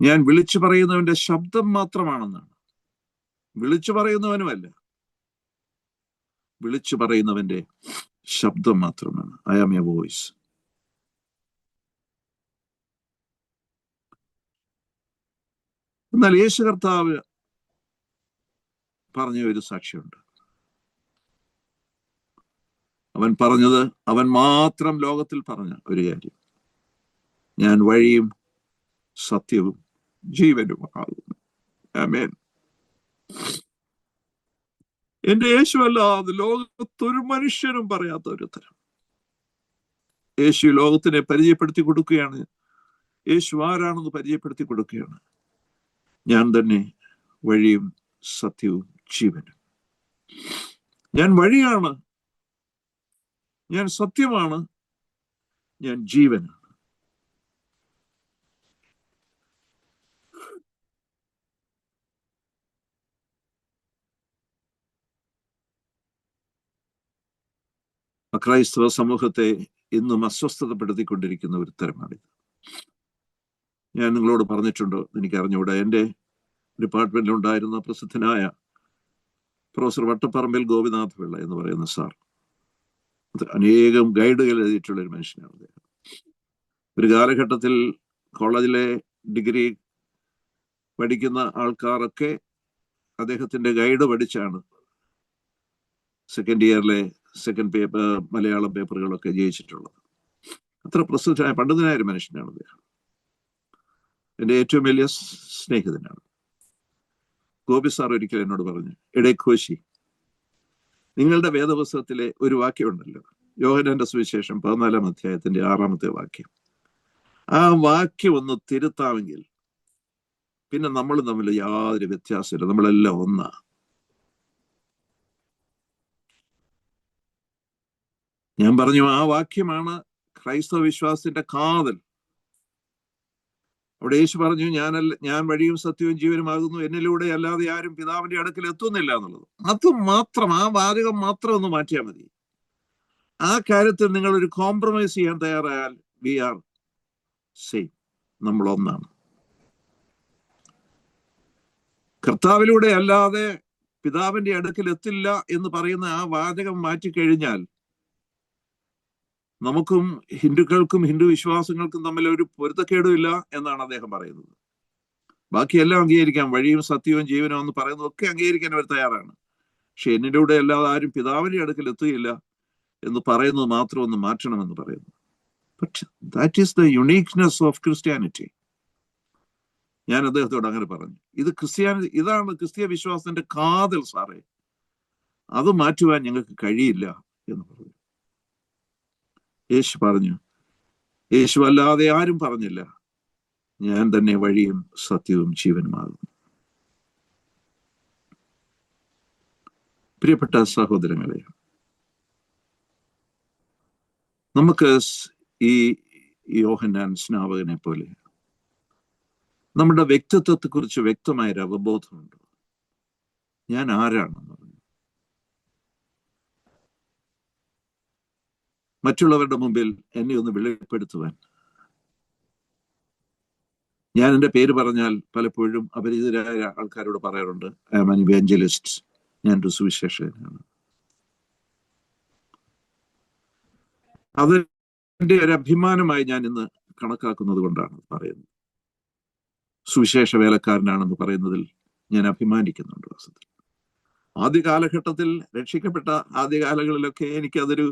ഞാൻ വിളിച്ചു പറയുന്നവന്റെ ശബ്ദം മാത്രമാണെന്നാണ്. വിളിച്ചു പറയുന്നവനുമല്ല, വിളിച്ചു പറയുന്നവന്റെ ശബ്ദം മാത്രമാണ്. I am a voice. എന്നാൽ യേശു കർത്താവ് പറഞ്ഞ ഒരു സാക്ഷ്യമുണ്ട്. അവൻ പറഞ്ഞത്, അവൻ മാത്രം ലോകത്തിൽ പറഞ്ഞ ഒരു കാര്യം, ഞാൻ വഴിയും സത്യവും ജീവനുമാകുന്നു. ആമേൻ. എന്റെ യേശു അല്ലാതെ ലോകത്തൊരു മനുഷ്യനും പറയാത്ത ഒരു ഉത്തരം. യേശു ലോകത്തിനെ പരിചയപ്പെടുത്തി കൊടുക്കുകയാണ്. യേശു ആരാണെന്ന് പരിചയപ്പെടുത്തി കൊടുക്കുകയാണ്. ഞാൻ തന്നെ വഴിയും സത്യവും ജീവനും. ഞാൻ വഴിയാണ്, ഞാൻ സത്യമാണ്, ഞാൻ ജീവനാണ്. ക്രൈസ്തവ സമൂഹത്തെ ഇന്നും അസ്വസ്ഥതപ്പെടുത്തിക്കൊണ്ടിരിക്കുന്ന ഒരു തരമാണിത്. ഞാൻ നിങ്ങളോട് പറഞ്ഞിട്ടുണ്ടോ എനിക്ക് അറിഞ്ഞുകൂടാ. എൻ്റെ ഡിപ്പാർട്ട്മെന്റിലുണ്ടായിരുന്ന പ്രസിദ്ധനായ പ്രൊഫസർ വട്ടപ്പറമ്പിൽ ഗോപിനാഥ് പിള്ള എന്ന് പറയുന്ന സാർ, അനേകം ഗൈഡുകൾ എഴുതിയിട്ടുള്ള ഒരു മനുഷ്യനാണ് അദ്ദേഹം. ഒരു കാലഘട്ടത്തിൽ കോളേജിലെ ഡിഗ്രി പഠിക്കുന്ന ആൾക്കാരൊക്കെ അദ്ദേഹത്തിന്റെ ഗൈഡ് പഠിച്ചാണ് സെക്കൻഡ് ഇയറിലെ സെക്കൻഡ് പേപ്പർ മലയാളം പേപ്പറുകളൊക്കെ ജയിച്ചിട്ടുള്ളത്. അത്ര പ്രസിദ്ധനായ പണ്ഡിതനായ ഒരു മനുഷ്യനാണ് അദ്ദേഹം. എൻ്റെ ഏറ്റവും വലിയ സ്നേഹിതനാണ്. ഗോപി സാർ ഒരിക്കൽ എന്നോട് പറഞ്ഞു, എടേ ഘോഷി, നിങ്ങളുടെ വേദപുസ്തകത്തിലെ ഒരു വാക്യമുണ്ടല്ലോ, യോഹന്നാന്റെ സുവിശേഷം 14-ാം അധ്യായത്തിന്റെ 6-ാമത്തെ വാക്യം, ആ വാക്യം ഒന്ന് തിരുത്താമെങ്കിൽ പിന്നെ നമ്മൾ തമ്മിൽ യാതൊരു വ്യത്യാസമില്ല, നമ്മളെല്ലാം ഒന്നാ. ഞാൻ പറഞ്ഞു, ആ വാക്യമാണ് ക്രൈസ്തവ വിശ്വാസത്തിന്റെ കാതൽ. അവിടെ യേശു പറഞ്ഞു, ഞാൻ വഴിയും സത്യവും ജീവനുമാകുന്നു, എന്നിലൂടെ അല്ലാതെ ആരും പിതാവിന്റെ അടുക്കൽ എത്തുന്നില്ല എന്നുള്ളത്. അത് മാത്രം, ആ വാചകം മാത്രം ഒന്ന് മാറ്റിയാൽ മതി. ആ കാര്യത്തിൽ നിങ്ങൾ ഒരു കോംപ്രമൈസ് ചെയ്യാൻ തയ്യാറായാൽ വി ആർ സെയിം, നമ്മൾ ഒന്നാണ്. കർത്താവിലൂടെ അല്ലാതെ പിതാവിന്റെ അടുക്കൽ എത്തില്ല എന്ന് പറയുന്ന ആ വാചകം മാറ്റിക്കഴിഞ്ഞാൽ നമുക്കും ഹിന്ദുക്കൾക്കും ഹിന്ദു വിശ്വാസങ്ങൾക്കും തമ്മിൽ ഒരു പൊരുത്തക്കേടുമില്ല എന്നാണ് അദ്ദേഹം പറയുന്നത്. ബാക്കിയെല്ലാം അംഗീകരിക്കാം, വഴിയും സത്യവും ജീവനും എന്ന് പറയുന്നതൊക്കെ അംഗീകരിക്കാൻ അവർ തയ്യാറാണ്. പക്ഷെ എന്നിലൂടെ അല്ലാതെ ആരും പിതാവിന്റെ അടുക്കൽ എത്തുകയില്ല എന്ന് പറയുന്നത് മാത്രം ഒന്ന് മാറ്റണമെന്ന് പറയുന്നു. But that is the uniqueness of Christianity. ഞാൻ അദ്ദേഹത്തോട് അങ്ങനെ പറഞ്ഞു, ഇതാണ് ക്രിസ്തീയ വിശ്വാസത്തിന്റെ കാതൽ സാറേ, അത് മാറ്റുവാൻ ഞങ്ങൾക്ക് കഴിയില്ല എന്ന് പറഞ്ഞു. യേശു പറഞ്ഞു, യേശു അല്ലാതെ ആരും പറഞ്ഞില്ല, ഞാൻ തന്നെ വഴിയും സത്യവും ജീവനുമാകുന്നു. പ്രിയപ്പെട്ട സഹോദരങ്ങളെ, നമുക്ക് ഈ യോഹന്നാൻ സ്നാപകനെ പോലെ നമ്മുടെ വ്യക്തിത്വത്തെ കുറിച്ച് വ്യക്തമായൊരു അവബോധമുണ്ട്. ഞാൻ ആരാണെന്ന് പറഞ്ഞു. മറ്റുള്ളവരുടെ മുമ്പിൽ എന്നെ ഒന്ന് വെളിപ്പെടുത്തുവാൻ. ഞാൻ എൻ്റെ പേര് പറഞ്ഞാൽ പലപ്പോഴും അപരിചിതരായ ആൾക്കാരോട് പറയാറുണ്ട്, ഐ ആം ആൻ ഇവാഞ്ചലിസ്റ്റ്, ഞാനൊരു സുവിശേഷകനാണ്. അതിൻ്റെ ഒരു അഭിമാനമായി ഞാൻ ഇന്ന് കണക്കാക്കുന്നത് കൊണ്ടാണ് പറയുന്നത്. സുവിശേഷ വേലക്കാരനാണെന്ന് പറയുന്നതിൽ ഞാൻ അഭിമാനിക്കുന്നുണ്ട്. വാസ്തവത്തിൽ ആദ്യ കാലഘട്ടത്തിൽ, രക്ഷിക്കപ്പെട്ട ആദ്യകാലങ്ങളിലൊക്കെ എനിക്കതൊരു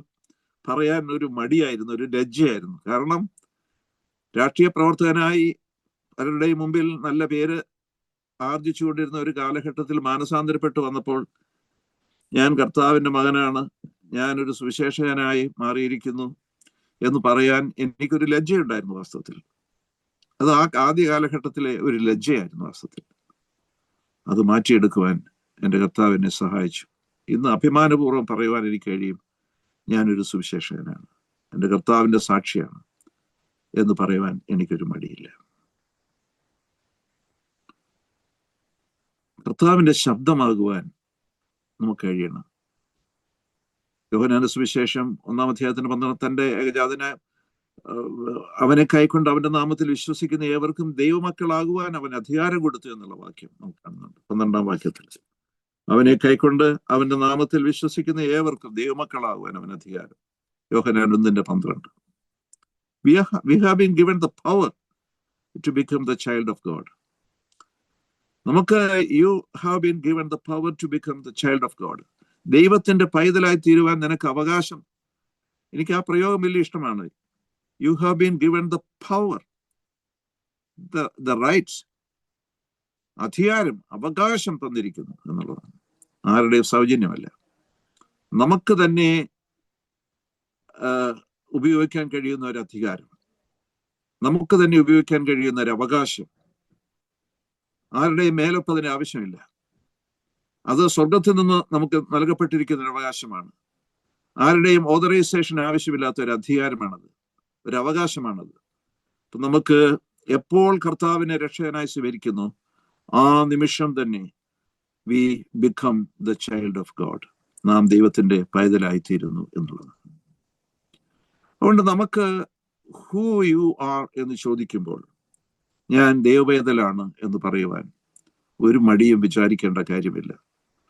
പറയാൻ ഒരു മടിയായിരുന്നു, ഒരു ലജ്ജയായിരുന്നു. കാരണം രാഷ്ട്രീയ പ്രവർത്തകനായി പലരുടെയും മുമ്പിൽ നല്ല പേര് ആർജിച്ചുകൊണ്ടിരുന്ന ഒരു കാലഘട്ടത്തിൽ മാനസാന്തരപ്പെട്ടു വന്നപ്പോൾ ഞാൻ കർത്താവിൻ്റെ മകനാണ്, ഞാനൊരു സുവിശേഷകനായി മാറിയിരിക്കുന്നു എന്ന് പറയാൻ എനിക്കൊരു ലജ്ജയുണ്ടായിരുന്നു. വാസ്തവത്തിൽ അത് ആ ആദ്യ കാലഘട്ടത്തിലെ ഒരു ലജ്ജയായിരുന്നു. വാസ്തവത്തിൽ അത് മാറ്റിയെടുക്കുവാൻ എൻ്റെ കർത്താവ് എന്നെ സഹായിച്ചു. ഇന്ന് അഭിമാനപൂർവ്വം പറയുവാൻ എനിക്ക് കഴിയും, ഞാനൊരു സുവിശേഷകനാണ്, എൻ്റെ കർത്താവിൻ്റെ സാക്ഷിയാണ് എന്ന് പറയുവാൻ എനിക്കൊരു മടിയില്ല. കർത്താവിൻ്റെ ശബ്ദമാകുവാൻ നമുക്ക് കഴിയണം. യോഹന്നാന്റെ സുവിശേഷം 1-ാം അധ്യായത്തിന് 12 തന്റെ ഏകജാതനെ അവനെ കൈക്കൊണ്ട് അവന്റെ നാമത്തിൽ വിശ്വസിക്കുന്ന ഏവർക്കും ദൈവമക്കളാകുവാൻ അവൻ അധികാരം കൊടുത്തു എന്നുള്ള വാക്യം നമുക്ക് കാണുന്നുണ്ട്. 12-ാം വാക്യത്തിൽ അവനെ കൈക്കൊണ്ട് അവന്റെ നാമത്തിൽ വിശ്വസിക്കുന്ന ഏവർക്കും ദൈവമക്കളാകുവാൻ അവൻ അധികാരം. യോഹന്നാൻ 1:12. We have been given the power to become the child of God. നമുക്ക് you have been given the power to become the child of God. ദൈവത്തിന്റെ പൈതലായി തീരുവാൻ നിനക്ക് അവകാശം. എനിക്ക് ആ പ്രയോഗം വലിയ ഇഷ്ടമാണ്. You have been given the power, the rights, അധികാരം, അവകാശം തന്നിരിക്കുന്നു എന്നുള്ളതാണ്. ആരുടെയും സൗജന്യമല്ല, നമുക്ക് തന്നെ ഉപയോഗിക്കാൻ കഴിയുന്ന ഒരു അധികാരം, നമുക്ക് തന്നെ ഉപയോഗിക്കാൻ കഴിയുന്ന ഒരു അവകാശം. ആരുടെയും മേലൊപ്പതിന് ആവശ്യമില്ല. അത് സ്വർഗത്തിൽ നിന്ന് നമുക്ക് നൽകപ്പെട്ടിരിക്കുന്ന ഒരു അവകാശമാണ്. ആരുടെയും ഓതറൈസേഷൻ ആവശ്യമില്ലാത്ത ഒരു അധികാരമാണത്, ഒരു അവകാശമാണത്. അപ്പൊ നമുക്ക് എപ്പോൾ കർത്താവിനെ രക്ഷകനായി സ്വീകരിക്കുന്നു, ആ നിമിഷം തന്നെ we become the child of God. നാം ദൈവത്തിന്റെ പൈതലായിത്തീരുന്നു എന്നുള്ളത്. അതുകൊണ്ട് നമുക്ക് ഹൂ യു ആർ എന്ന് ചോദിക്കുമ്പോൾ ഞാൻ ദൈവപൈതലാണ് എന്ന് പറയുവാൻ ഒരു മടിയും വിചാരിക്കേണ്ട കാര്യമില്ല.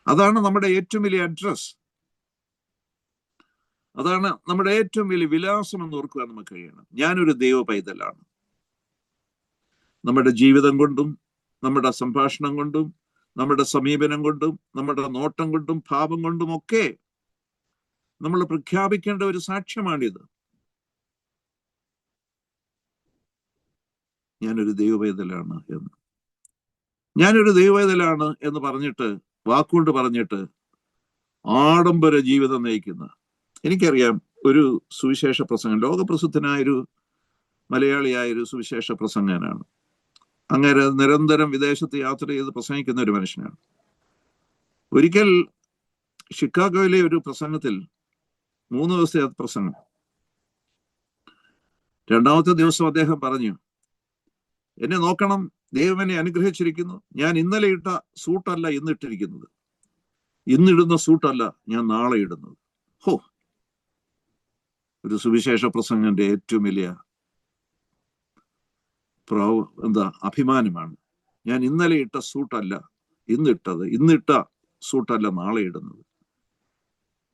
അതാണ് നമ്മുടെ ഏറ്റവും വലിയ അഡ്രസ്, അതാണ് നമ്മുടെ ഏറ്റവും വലിയ വിലാസം എന്ന് ഓർക്കുവാൻ നമുക്ക് കഴിയണം. ഞാനൊരു ദൈവ പൈതലാണ്. നമ്മുടെ ജീവിതം കൊണ്ടും നമ്മുടെ സംഭാഷണം കൊണ്ടും നമ്മുടെ സമീപനം കൊണ്ടും നമ്മുടെ നോട്ടം കൊണ്ടും ഭാവം കൊണ്ടും ഒക്കെ നമ്മൾ പ്രഖ്യാപിക്കേണ്ട ഒരു സാക്ഷ്യമാണിത്. ഞാനൊരു ദൈവപൈതലാണ് എന്ന്. ഞാനൊരു ദൈവപൈതലാണ് എന്ന് പറഞ്ഞിട്ട്, വാക്കുകൊണ്ട് പറഞ്ഞിട്ട് ആഡംബര ജീവിതം നയിക്കുന്ന, എനിക്കറിയാം ഒരു സുവിശേഷ പ്രസംഗം, ലോകപ്രസിദ്ധനായൊരു മലയാളിയായൊരു സുവിശേഷ പ്രസംഗനാണ്. അങ്ങനെ നിരന്തരം വിദേശത്ത് യാത്ര ചെയ്ത് പ്രസംഗിക്കുന്ന ഒരു മനുഷ്യനാണ്. ഒരിക്കൽ ഷിക്കാഗോയിലെ ഒരു പ്രസംഗത്തിൽ 3 ദിവസത്തെ പ്രസംഗം, 2-ാമത്തെ ദിവസം അദ്ദേഹം പറഞ്ഞു, എന്നെ നോക്കണം, ദൈവം എന്നെ അനുഗ്രഹിച്ചിരിക്കുന്നു. ഞാൻ ഇന്നലെ ഇട്ട സൂട്ടല്ല ഇന്നിട്ടിരിക്കുന്നത്, ഇന്നിടുന്ന സൂട്ടല്ല ഞാൻ നാളെ ഇടുന്നത്. ഹോ, ഒരു സുവിശേഷ പ്രസംഗന്റെ ഏറ്റവും വലിയ അഭിമാനമാണ്. ഞാൻ ഇന്നലെ ഇട്ട സൂട്ടല്ല ഇന്നിട്ടത്, ഇന്നിട്ട സൂട്ടല്ല നാളെ ഇടുന്നത്.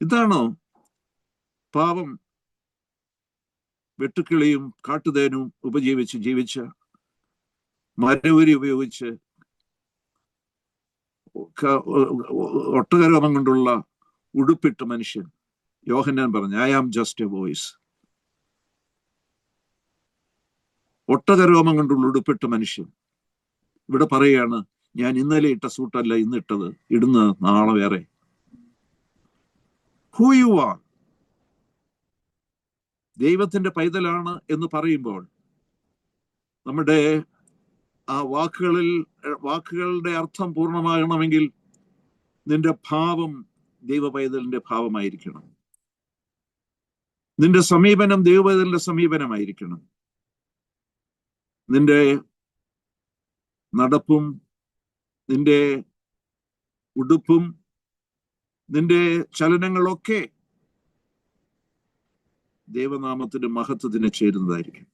ഇതാണോ പാവം വെട്ടുക്കിളിയും കാട്ടുതേനും ഉപജീവിച്ച് ജീവിച്ച, മരവരി ഉപയോഗിച്ച് ഒട്ടകരോമം കൊണ്ടുള്ള ഉടുപ്പിട്ട മനുഷ്യൻ? യോഹന്നാൻ പറഞ്ഞു, I am just a voice. ഒട്ടകരോമം കൊണ്ടുള്ള ഉടുപ്പിട്ട മനുഷ്യൻ ഇവിടെ പറയുകയാണ്, ഞാൻ ഇന്നലെ ഇട്ട സൂട്ടല്ല ഇന്നിട്ടത്, ഇടുന്നത് നാളെ വേറെ. ഹൂ യു ആർ, ദൈവത്തിന്റെ പൈതലാണ് എന്ന് പറയുമ്പോൾ നമ്മുടെ ആ വാക്കുകളുടെ അർത്ഥം പൂർണ്ണമാകണമെങ്കിൽ നിന്റെ ഭാവം ദൈവ പൈതലിന്റെ ഭാവമായിരിക്കണം. നിന്റെ സമീപനം ദൈവ പൈതലിന്റെ സമീപനമായിരിക്കണം. നിന്റെ നടപ്പും നിന്റെ ഉടുപ്പും നിന്റെ ചലനങ്ങളൊക്കെ ദൈവനാമത്തിന്റെ മഹത്വത്തിന് ചേരുന്നതായിരിക്കും.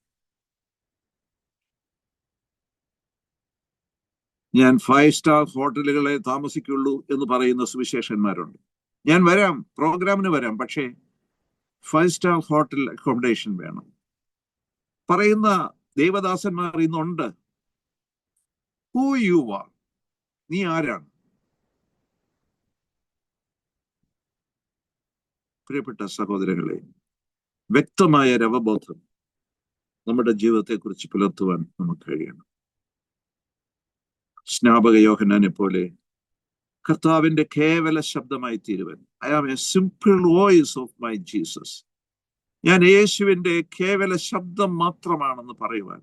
ഞാൻ 5 സ്റ്റാർ ഹോട്ടലുകളെ താമസിക്കുള്ളൂ എന്ന് പറയുന്ന സുവിശേഷന്മാരുണ്ട്. ഞാൻ വരാം, പ്രോഗ്രാമിന് വരാം, പക്ഷേ 5 സ്റ്റാർ ഹോട്ടൽ അക്കോമഡേഷൻ വേണം പറയുന്ന ദൈവദാസന്മാർ ഇന്നുണ്ട്. ഹൂ യു ആർ, നീ ആരാണ്? പ്രിയപ്പെട്ട സഹോദരങ്ങളെ, വ്യക്തമായ രവബോധം നമ്മുടെ ജീവിതത്തെക്കുറിച്ച് പുലർത്തുവാൻ നമുക്ക് കഴിയണം. സ്നാപക യോഹന്നാനെ പോലെ കർത്താവിന്റെ കേവല ശബ്ദമായി തീരുവാൻ, I am a simple voice of my Jesus, ഞാൻ യേശുവിന്റെ കേവല ശബ്ദം മാത്രമാണെന്ന് പറയുവാൻ,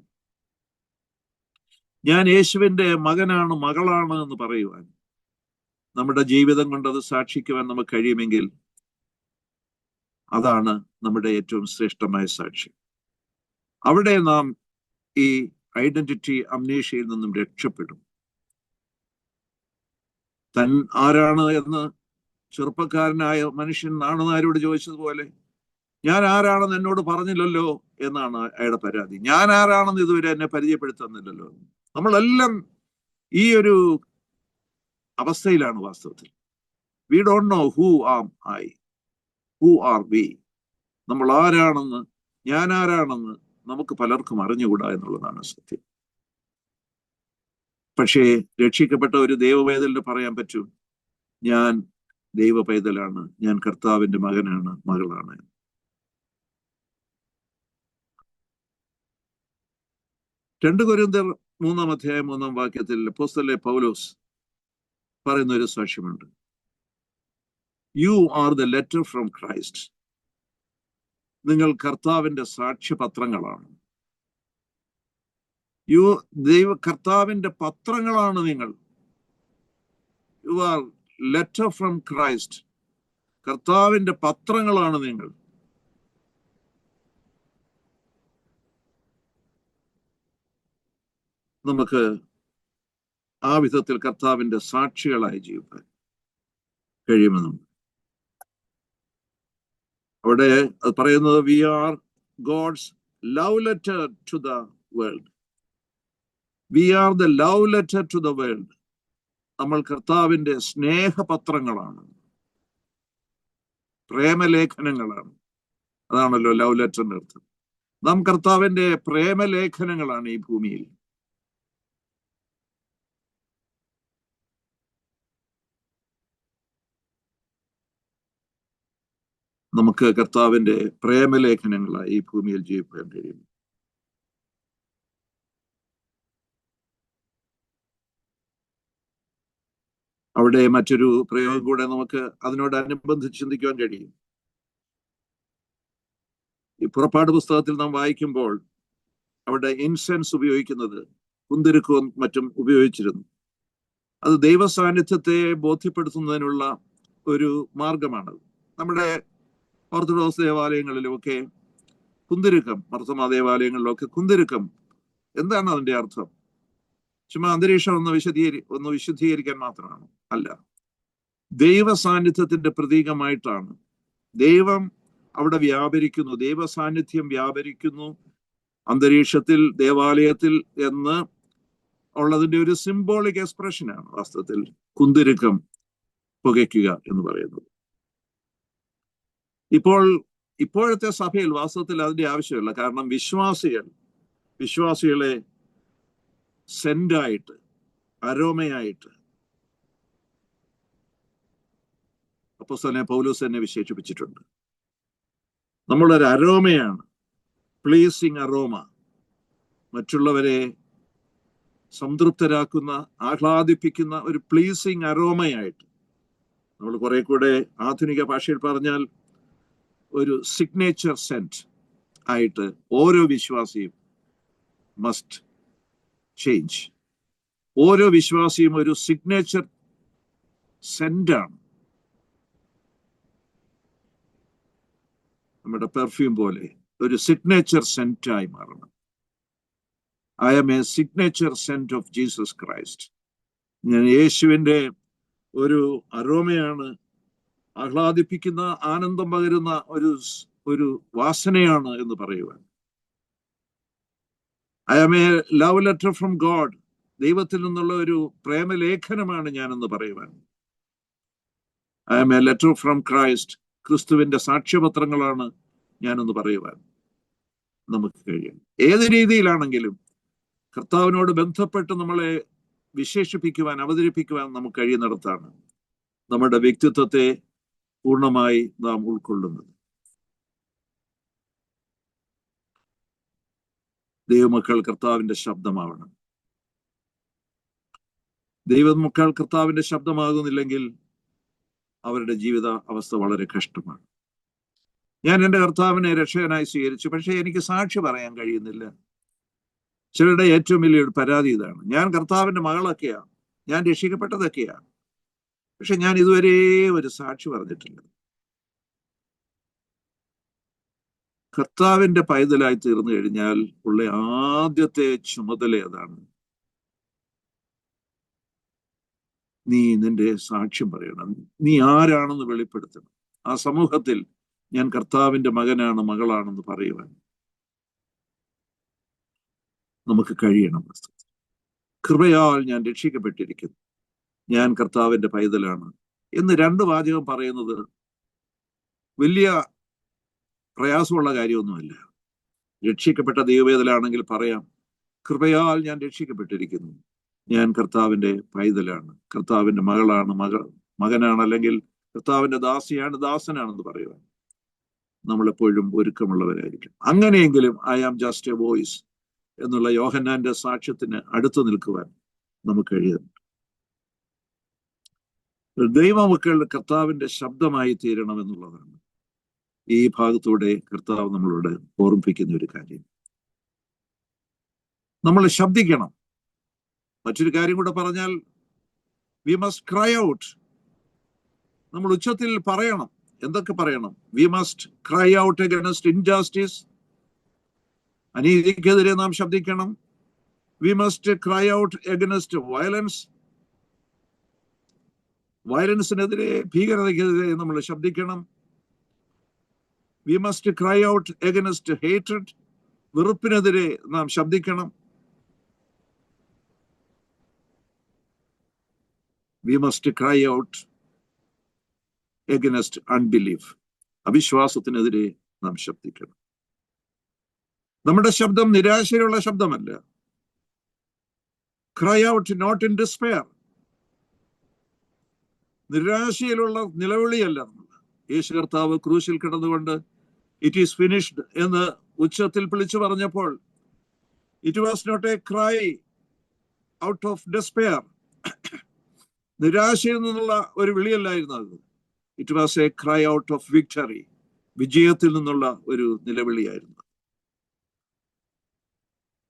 ഞാൻ യേശുവിന്റെ മകനാണ്, മകളാണ് എന്ന് പറയുവാൻ, നമ്മുടെ ജീവിതം കൊണ്ട് അത് സാക്ഷിക്കുവാൻ നമുക്ക് കഴിയുമെങ്കിൽ അതാണ് നമ്മുടെ ഏറ്റവും ശ്രേഷ്ഠമായ സാക്ഷ്യം. അവിടെ നാം ഈ ഐഡന്റിറ്റി അംനേഷ്യയിൽ നിന്നും രക്ഷപ്പെടും. തൻ ആരാണ് എന്ന് ചെറുപ്പക്കാരനായ മനുഷ്യൻ നാണനാരോട് ചോദിച്ചതുപോലെ, ഞാൻ ആരാണെന്ന് എന്നോട് പറഞ്ഞില്ലല്ലോ എന്നാണ് അയാളുടെ പരാതി. ഞാൻ ആരാണെന്ന് ഇതുവരെ എന്നെ പരിചയപ്പെടുത്തുന്നില്ലല്ലോ. നമ്മളെല്ലാം ഈ ഒരു അവസ്ഥയിലാണ് വാസ്തവത്തിൽ. We don't know who am I, who are we. നമ്മൾ ആരാണെന്ന്, ഞാൻ ആരാണെന്ന് നമുക്ക് പലർക്കും അറിഞ്ഞുകൂടാ എന്നുള്ളതാണ് സത്യം. പക്ഷേ രക്ഷിക്കപ്പെട്ട ഒരു ദൈവപൈതലിന് പറയാൻ പറ്റും, ഞാൻ ദൈവപൈതലാണ്, ഞാൻ കർത്താവിന്റെ മകനാണ്, മകളാണ്. 2 കൊരിന്ത്യർ 3-ാം അധ്യായം 3-ാം വാക്യത്തിൽ അപ്പോസ്തലൻ പൗലോസ് പറയുന്ന ഒരു സാക്ഷ്യമുണ്ട്. You are the letter from Christ. നിങ്ങൾ കർത്താവിന്റെ സാക്ഷ്യപത്രങ്ങളാണ്. കർത്താവിന്റെ പത്രങ്ങളാണ് നിങ്ങൾ. You are letter from Christ. കർത്താവിന്റെ പത്രങ്ങളാണ് നിങ്ങൾ. നമുക്ക് ആ വിധത്തിൽ കർത്താവിന്റെ സാക്ഷികളായി ജീവിക്കാൻ കഴിയുമെന്നും അവിടെ അത് പറയുന്നത്, we are God's love letter to the world. We are the love letter to the world. നമ്മൾ കർത്താവിന്റെ സ്നേഹപത്രങ്ങളാണ്, പ്രേമലേഖനങ്ങളാണ്. അതാണല്ലോ ലവ് ലെറ്ററിന്റെ അർത്ഥം. നാം കർത്താവിന്റെ പ്രേമലേഖനങ്ങളാണ് ഈ ഭൂമിയിൽ. നമുക്ക് കർത്താവിന്റെ പ്രേമലേഖനങ്ങളായി ഈ ഭൂമിയിൽ ജീവിക്കാൻ കഴിയും. അവിടെ മറ്റൊരു പ്രയോഗം കൂടെ നമുക്ക് അതിനോടനുബന്ധിച്ച് ചിന്തിക്കുവാൻ കഴിയും. ഈ പുറപ്പാട് പുസ്തകത്തിൽ നാം വായിക്കുമ്പോൾ അവിടെ ഇൻസെൻസ് ഉപയോഗിക്കുന്നത് കുന്തിരുക്കവും മറ്റും ഉപയോഗിച്ചിരുന്നു. അത് ദൈവ സാന്നിധ്യത്തെ ബോധ്യപ്പെടുത്തുന്നതിനുള്ള ഒരു മാർഗമാണത്. നമ്മുടെ ഓർത്തഡോക്സ് ദേവാലയങ്ങളിലുമൊക്കെ കുന്തിരുക്കം, മർത്തമ ദേവാലയങ്ങളിലൊക്കെ കുന്തിരുക്കം എന്താണ് അതിന്റെ അർത്ഥം? ചുമ്മാ അന്തരീക്ഷം ഒന്ന് വിശുദ്ധീകരിക്കാൻ മാത്രമാണ്? അല്ല, ദൈവ സാന്നിധ്യത്തിന്റെ പ്രതീകമായിട്ടാണ്. ദൈവം അവിടെ വ്യാപരിക്കുന്നു, ദൈവ സാന്നിധ്യം വ്യാപരിക്കുന്നു അന്തരീക്ഷത്തിൽ, ദേവാലയത്തിൽ എന്ന് ഉള്ളതിന്റെ ഒരു സിംബോളിക് എക്സ്പ്രഷനാണ് വാസ്തവത്തിൽ കുന്തിരുക്കം പുകയ്ക്കുക എന്ന് പറയുന്നത്. ഇപ്പോഴത്തെ സഭയിൽ വാസ്തവത്തിൽ അതിന്റെ ആവശ്യമില്ല. കാരണം വിശ്വാസികളെ സെന്റായിട്ട്, അരോമയായിട്ട് അപ്പോസ്തലൻ പൗലോസ് തന്നെ വിശേഷിപ്പിച്ചിട്ടുണ്ട്. നമ്മളൊരു അരോമയാണ്, പ്ലീസിങ് അരോമ. മറ്റുള്ളവരെ സംതൃപ്തരാക്കുന്ന, ആഹ്ലാദിപ്പിക്കുന്ന ഒരു പ്ലീസിങ് അരോമയായിട്ട്. നമ്മൾ കുറെ കൂടെ ആധുനിക ഭാഷയിൽ പറഞ്ഞാൽ ഒരു സിഗ്നേച്ചർ സെന്റ് ആയിട്ട് ഓരോ വിശ്വാസിയും മസ്റ്റ് ചേഞ്ച്. ഓരോ വിശ്വാസിയും ഒരു സിഗ്നേച്ചർ സെന്റാണ്. നമ്മുടെ പെർഫ്യൂം പോലെ ഒരു സിഗ്നേച്ചർ സെന്റായി മാറണം. I am a signature scent of Jesus Christ. ഞാൻ യേശുവിൻ്റെ ഒരു അരോമയാണ്, ആഹ്ലാദിപ്പിക്കുന്ന, ആനന്ദം പകരുന്ന ഒരു ഒരു വാസനയാണ് എന്ന് പറയുവാൻ. I am a love letter from God, ദൈവത്തിൽ നിന്നുള്ള ഒരു പ്രേമലേഖനമാണ് ഞാനെന്ന് പറയുവാൻ. I am a letter from Christ, ക്രിസ്തുവിന്റെ സാക്ഷ്യപത്രങ്ങളാണ് ഞാനെന്ന് പറയുവാൻ നമുക്ക് കഴിയും. ഏത് രീതിയിലാണെങ്കിലും കർത്താവിനോട് ബന്ധപ്പെട്ട് നമ്മളെ വിശേഷിപ്പിക്കുവാൻ, അവതരിപ്പിക്കുവാൻ നമുക്ക് കഴിയുന്നിടത്താണ് നമ്മുടെ വ്യക്തിത്വത്തെ പൂർണ്ണമായി നാം ഉൾക്കൊള്ളുന്നത്. ദൈവമക്കൾ കർത്താവിന്റെ ശബ്ദമാവണം. ദൈവമക്കൾ കർത്താവിന്റെ ശബ്ദമാകുന്നില്ലെങ്കിൽ അവരുടെ ജീവിത അവസ്ഥ വളരെ കഷ്ടമാണ്. ഞാൻ എൻ്റെ കർത്താവിനെ രക്ഷകനായി സ്വീകരിച്ചു, പക്ഷെ എനിക്ക് സാക്ഷി പറയാൻ കഴിയുന്നില്ല. ചിലരുടെ ഏറ്റവും വലിയൊരു പരാതി ഇതാണ്: ഞാൻ കർത്താവിന്റെ മകളൊക്കെയാ, ഞാൻ രക്ഷിക്കപ്പെട്ടതൊക്കെയാ, പക്ഷെ ഞാൻ ഇതുവരെ ഒരു സാക്ഷി പറഞ്ഞിട്ടില്ല. കർത്താവിന്റെ പൈതലായി തീർന്നു കഴിഞ്ഞാൽ ഉള്ള ആദ്യത്തെ ചുമതല അതാണ്. നീ നിന്റെ സാക്ഷ്യം പറയണം, നീ ആരാണെന്ന് വെളിപ്പെടുത്തണം. ആ സമൂഹത്തിൽ ഞാൻ കർത്താവിന്റെ മകനാണ്, മകളാണെന്ന് പറയുവാൻ നമുക്ക് കഴിയണം. കൃപയാൽ ഞാൻ രക്ഷിക്കപ്പെട്ടിരിക്കുന്നു, ഞാൻ കർത്താവിന്റെ പൈതലാണ് എന്ന് 2 വാചകം പറയുന്നത് വലിയ പ്രയാസമുള്ള കാര്യമൊന്നുമല്ല. രക്ഷിക്കപ്പെട്ട ദൈവവേദലാണെങ്കിൽ പറയാം, കൃപയാൽ ഞാൻ രക്ഷിക്കപ്പെട്ടിരിക്കുന്നു, ഞാൻ കർത്താവിന്റെ പൈതലാണ്, കർത്താവിന്റെ മകളാണ്, മകനാണ്, അല്ലെങ്കിൽ കർത്താവിന്റെ ദാസിയാണ്, ദാസനാണെന്ന് പറയുവാൻ നമ്മളെപ്പോഴും ഒരുക്കമുള്ളവരായിരിക്കും. അങ്ങനെയെങ്കിലും I am just a voice എന്നുള്ള യോഹന്നാന്റെ സാക്ഷ്യത്തിന് അടുത്തു നിൽക്കുവാൻ നമുക്ക് കഴിയുന്നുണ്ട്. ദൈവമക്കൾ കർത്താവിന്റെ ശബ്ദമായി തീരണം എന്നുള്ളതാണ് ഈ ഭാഗത്തൂടെ കർത്താവ് നമ്മളോട് ഓർമ്മിപ്പിക്കുന്ന ഒരു കാര്യം. നമ്മൾ ശബ്ദിക്കണം. മറ്റൊരു കാര്യം കൂടെ പറഞ്ഞാൽ, വി മസ്റ്റ് ക്രൈ ഔട്ട്. നമ്മൾ ഉച്ചത്തിൽ പറയണം. എന്തൊക്കെ പറയണം? We must cry out against injustice, അനീതിക്കെതിരെ നാം ശബ്ദിക്കണം. We must cry out against violence, വയലൻസിനെതിരെ, ഭീകരതയ്ക്കെതിരെ നമ്മൾ ശബ്ദിക്കണം. We must cry out against hatred, വെറുപ്പിനെതിരെ നാം ശബ്ദിക്കണം. We must cry out against unbelief, അവിശ്വാസത്തിനെതിരെ നാം ശബ്ദിക്കണം. നമ്മുടെ ശബ്ദം നിരാശയിലുള്ള ശബ്ദമല്ല. Cry out not in despair, നിരാശയിലുള്ള നിലവിളിയല്ല. യേശു കർത്താവ് ക്രൂശിൽ കിടന്നുകൊണ്ട് ഇറ്റ് ഈസ് ഫിനിഷ്ഡ് എന്ന് ഉച്ചത്തിൽ വിളിച്ചു പറഞ്ഞപ്പോൾ, it was not a cry out of despair, നിരാശയിൽ നിന്നുള്ള ഒരു വിളിയല്ലായിരുന്നു അത്. It was a cry out of victory, വിജയത്തിൽ നിന്നുള്ള ഒരു നിലവിളിയായിരുന്നു.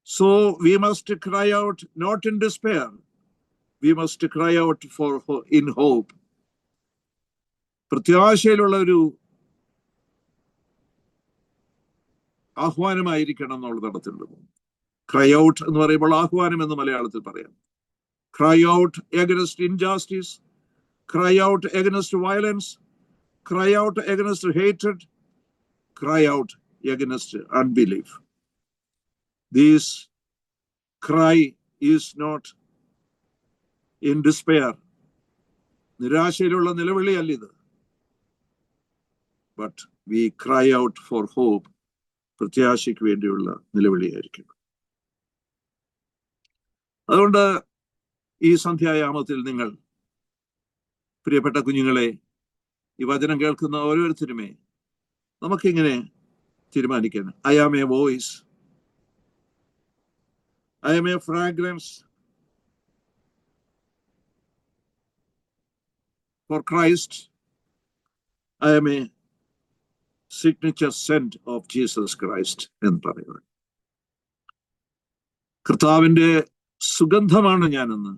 So we must cry out not in despair, we must cry out in hope. പ്രത്യാശയിലുള്ള ഒരു ആഹ്വാനമായിരിക്കണം എന്നുള്ളത് നടത്തേണ്ടത്. ക്രൈ ഔട്ട് എന്ന് പറയുമ്പോൾ ആഹ്വാനം എന്ന് മലയാളത്തിൽ പറയാം. Cry out against injustice, cry out against violence, cry out against hatred, cry out against unbelief. This cry is not in despair, നിരാശയിലുള്ള നിലവിളിയല്ല ഇത്. But we cry out for hope, പ്രത്യാശയ്ക്ക് വേണ്ടിയുള്ള നിലവിളിയായിരിക്കും. അതുകൊണ്ട് ഈ സന്ധ്യായാമത്തിൽ നിങ്ങൾ, പ്രിയപ്പെട്ട കുഞ്ഞുങ്ങളെ, ഈ വചനം കേൾക്കുന്ന ഓരോരുത്തരുമേ, നമുക്കിങ്ങനെ തീരുമാനിക്കാൻ: I am a voice, I am a fragrance for Christ, I am a signature scent of Jesus Christ എന്ന് പറയുന്നത്. കർത്താവിന്റെ സുഗന്ധമാണ് ഞാനെന്ന്,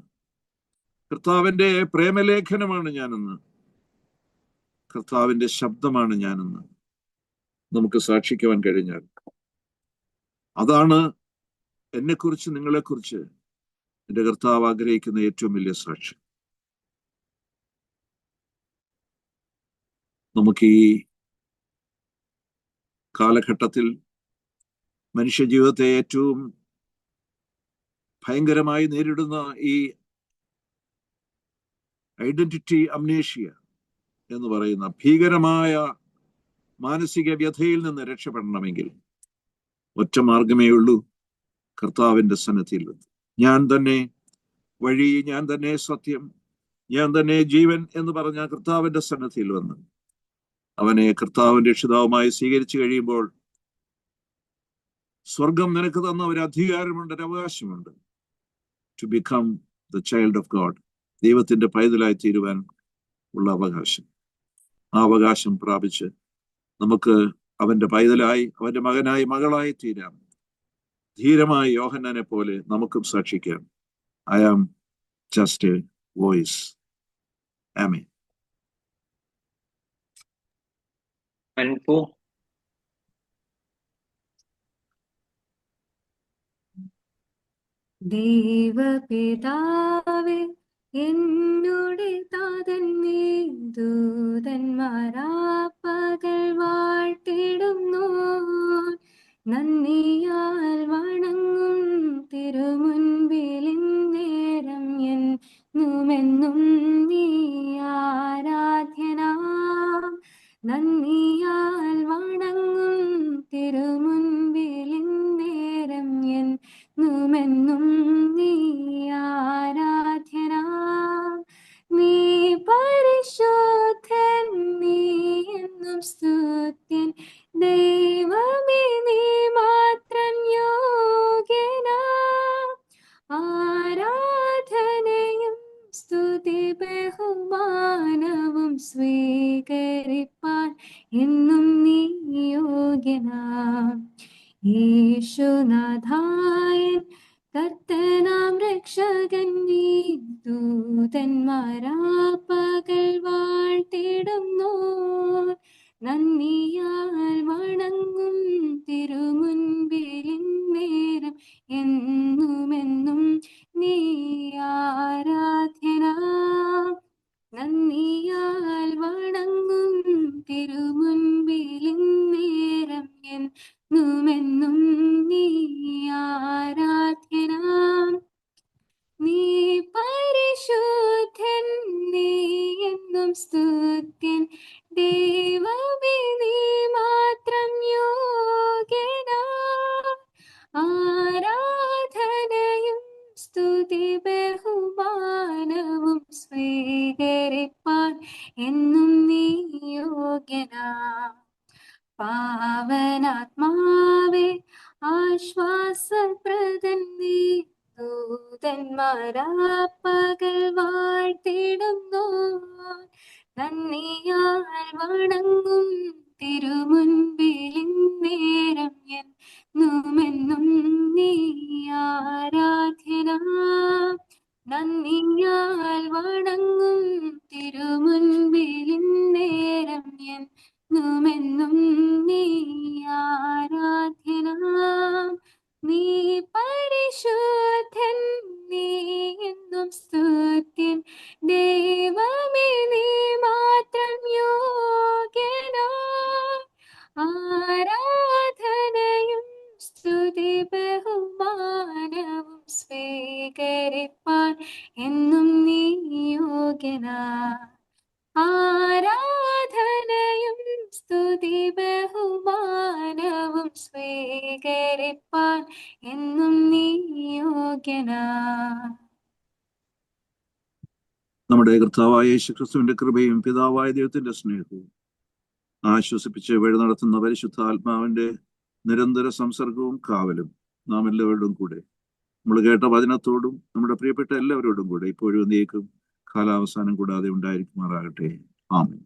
കർത്താവിന്റെ പ്രേമലേഖനമാണ് ഞാനെന്ന്, കർത്താവിന്റെ ശബ്ദമാണ് ഞാനെന്ന് നമുക്ക് സാക്ഷിക്കുവാൻ കഴിഞ്ഞാൽ, അതാണ് എന്നെക്കുറിച്ച്, നിങ്ങളെക്കുറിച്ച് എൻ്റെ കർത്താവ് ആഗ്രഹിക്കുന്ന ഏറ്റവും വലിയ സാക്ഷ്യം. നമുക്ക് ഈ കാലഘട്ടത്തിൽ മനുഷ്യജീവിതത്തെ ഏറ്റവും ഭയങ്കരമായി നേരിടുന്ന ഈ ഐഡന്റിറ്റി അംനേഷ്യ എന്ന് പറയുന്ന ഭീകരമായ മാനസിക വ്യഥയിൽ നിന്ന് രക്ഷപ്പെടണമെങ്കിൽ ഒറ്റ മാർഗമേ ഉള്ളൂ, കർത്താവിന്റെ സന്നിധിയിൽ വന്ന്. ഞാൻ തന്നെ വഴി, ഞാൻ തന്നെ സത്യം, ഞാൻ തന്നെ ജീവൻ എന്ന് പറഞ്ഞ കർത്താവിന്റെ സന്നിധിയിൽ വന്ന് അവനെ കർത്താവിന്റെ രക്ഷിതാവുമായി സ്വീകരിച്ചു കഴിയുമ്പോൾ സ്വർഗം നിനക്ക് തന്ന ഒരു അധികാരമുണ്ട്, ഒരു അവകാശമുണ്ട്. To become the child of God, ദൈവത്തിന്റെ പൈതലായി തീരുവാൻ ഉള്ള അവകാശം. ആ അവകാശം പ്രാപിച്ച് നമുക്ക് അവന്റെ പൈതലായി, അവന്റെ മകനായി, മകളായി തീരാം. ധീരമായി യോഹന്നാനെ പോലെ നമുക്കും സാക്ഷിക്കാം. I am just a voice. ആമേൻ. ദൈവപിതാവേ, എന്നോട് താതന്നേ, ദൂതന്മാരാ പകൽ വാഴ്ത്തിടുന്നു. നന്ദിയാൽ വണങ്ങും തിരുമുൻപിൽ നേരം എന്നുമെന്നും നീ ആരാധ്യനാം. നന്ദിയാൽ വണങ്ങും തിരുമുൻപിൽ നേരം എന്നുമെന്നും നീ ആരാധ്യനാം. നീ പരിശുദ്ധൻ, നീ എന്നും സ്തുത്യൻ. ദൈവമേ, നീ മാത്രം യോഗ്യനാം. ആരാധനയും സ്തുതി ബഹുമാനവും സ്വീകരിപ്പാൻ എന്നും നീ യോഗ്യനാം. യേശുനാഥായൻ കർത്തനാം രക്ഷകൻ, നീ ദൂതന്മാരാ പകൽ വാഴ്ത്തിടുന്നു. നന്ദിയാൽ വണങ്ങും തിരുമുൻപിൽ നേരം എന്നുമെന്നും നീ ആരാധ്യനാം. നന്ദിയാൽ വണങ്ങും തിരുമുൻപിൽ നേരം എന്നുമെന്നും നീ ആരാധ്യനാം. നീ പരിശുദ്ധൻ, നീ എന്നും സ്തുത്യൻ. ദൈവമേ, നീ മാത്രം യോഗ്യനാം. ആരാധനയും സ്തുതി ബഹുമാനവും സ്വീകരിപ്പാൻ എന്നും നീ യോഗ്യനാം. പാവനാത്മാവേ, ആശ്വാസപ്രദൻ, നീ ദൂതന്മാരാ പകൽ വാഴ്ത്തിടുന്നു. നന്ദിയാൽ വണങ്ങും തിരുമുൻപിൽ നേരം എന്നുമെന്നും നീ ആരാധ്യനാം. നന്ദിയാൽ വണങ്ങും തിരുമുൻപിൽ നേരം എന്നുമെന്നും നീ ആരാധ്യനാം. നീ പരിശുദ്ധൻ, നീ എന്നും സ്തുത്യൻ. ദൈവമേ, നീ മാത്രം യോഗ്യനാം. ആരാധനയും സ്തുതി ബഹുമാനവും സ്വീകരിപ്പാൻ എന്നും നീ യോഗ്യനാം. ആരാധനയും സ്തുതി ബഹുമാനവും സ്വീകരിപ്പാൻ എന്നും നീ യോഗ്യനാം. നമ്മുടെ കർത്താവായ യേശുക്രിസ്തുവിന്റെ കൃപയും പിതാവായ ദൈവത്തിന്റെ സ്നേഹവും ആശ്വസിപ്പിച്ച് വഴി നടത്തുന്ന പരിശുദ്ധ ആത്മാവിന്റെ നിരന്തര സംസർഗവും കാവലും നാം എല്ലാവരോടും കൂടെ, നമ്മൾ കേട്ട വചനത്തോടും നമ്മുടെ പ്രിയപ്പെട്ട എല്ലാവരോടും കൂടെ ഇപ്പോഴും നീക്കും കാലാവസാനം കൂടാതെ ഉണ്ടായിരിക്കുമാറാകട്ടെ. ആമേൻ.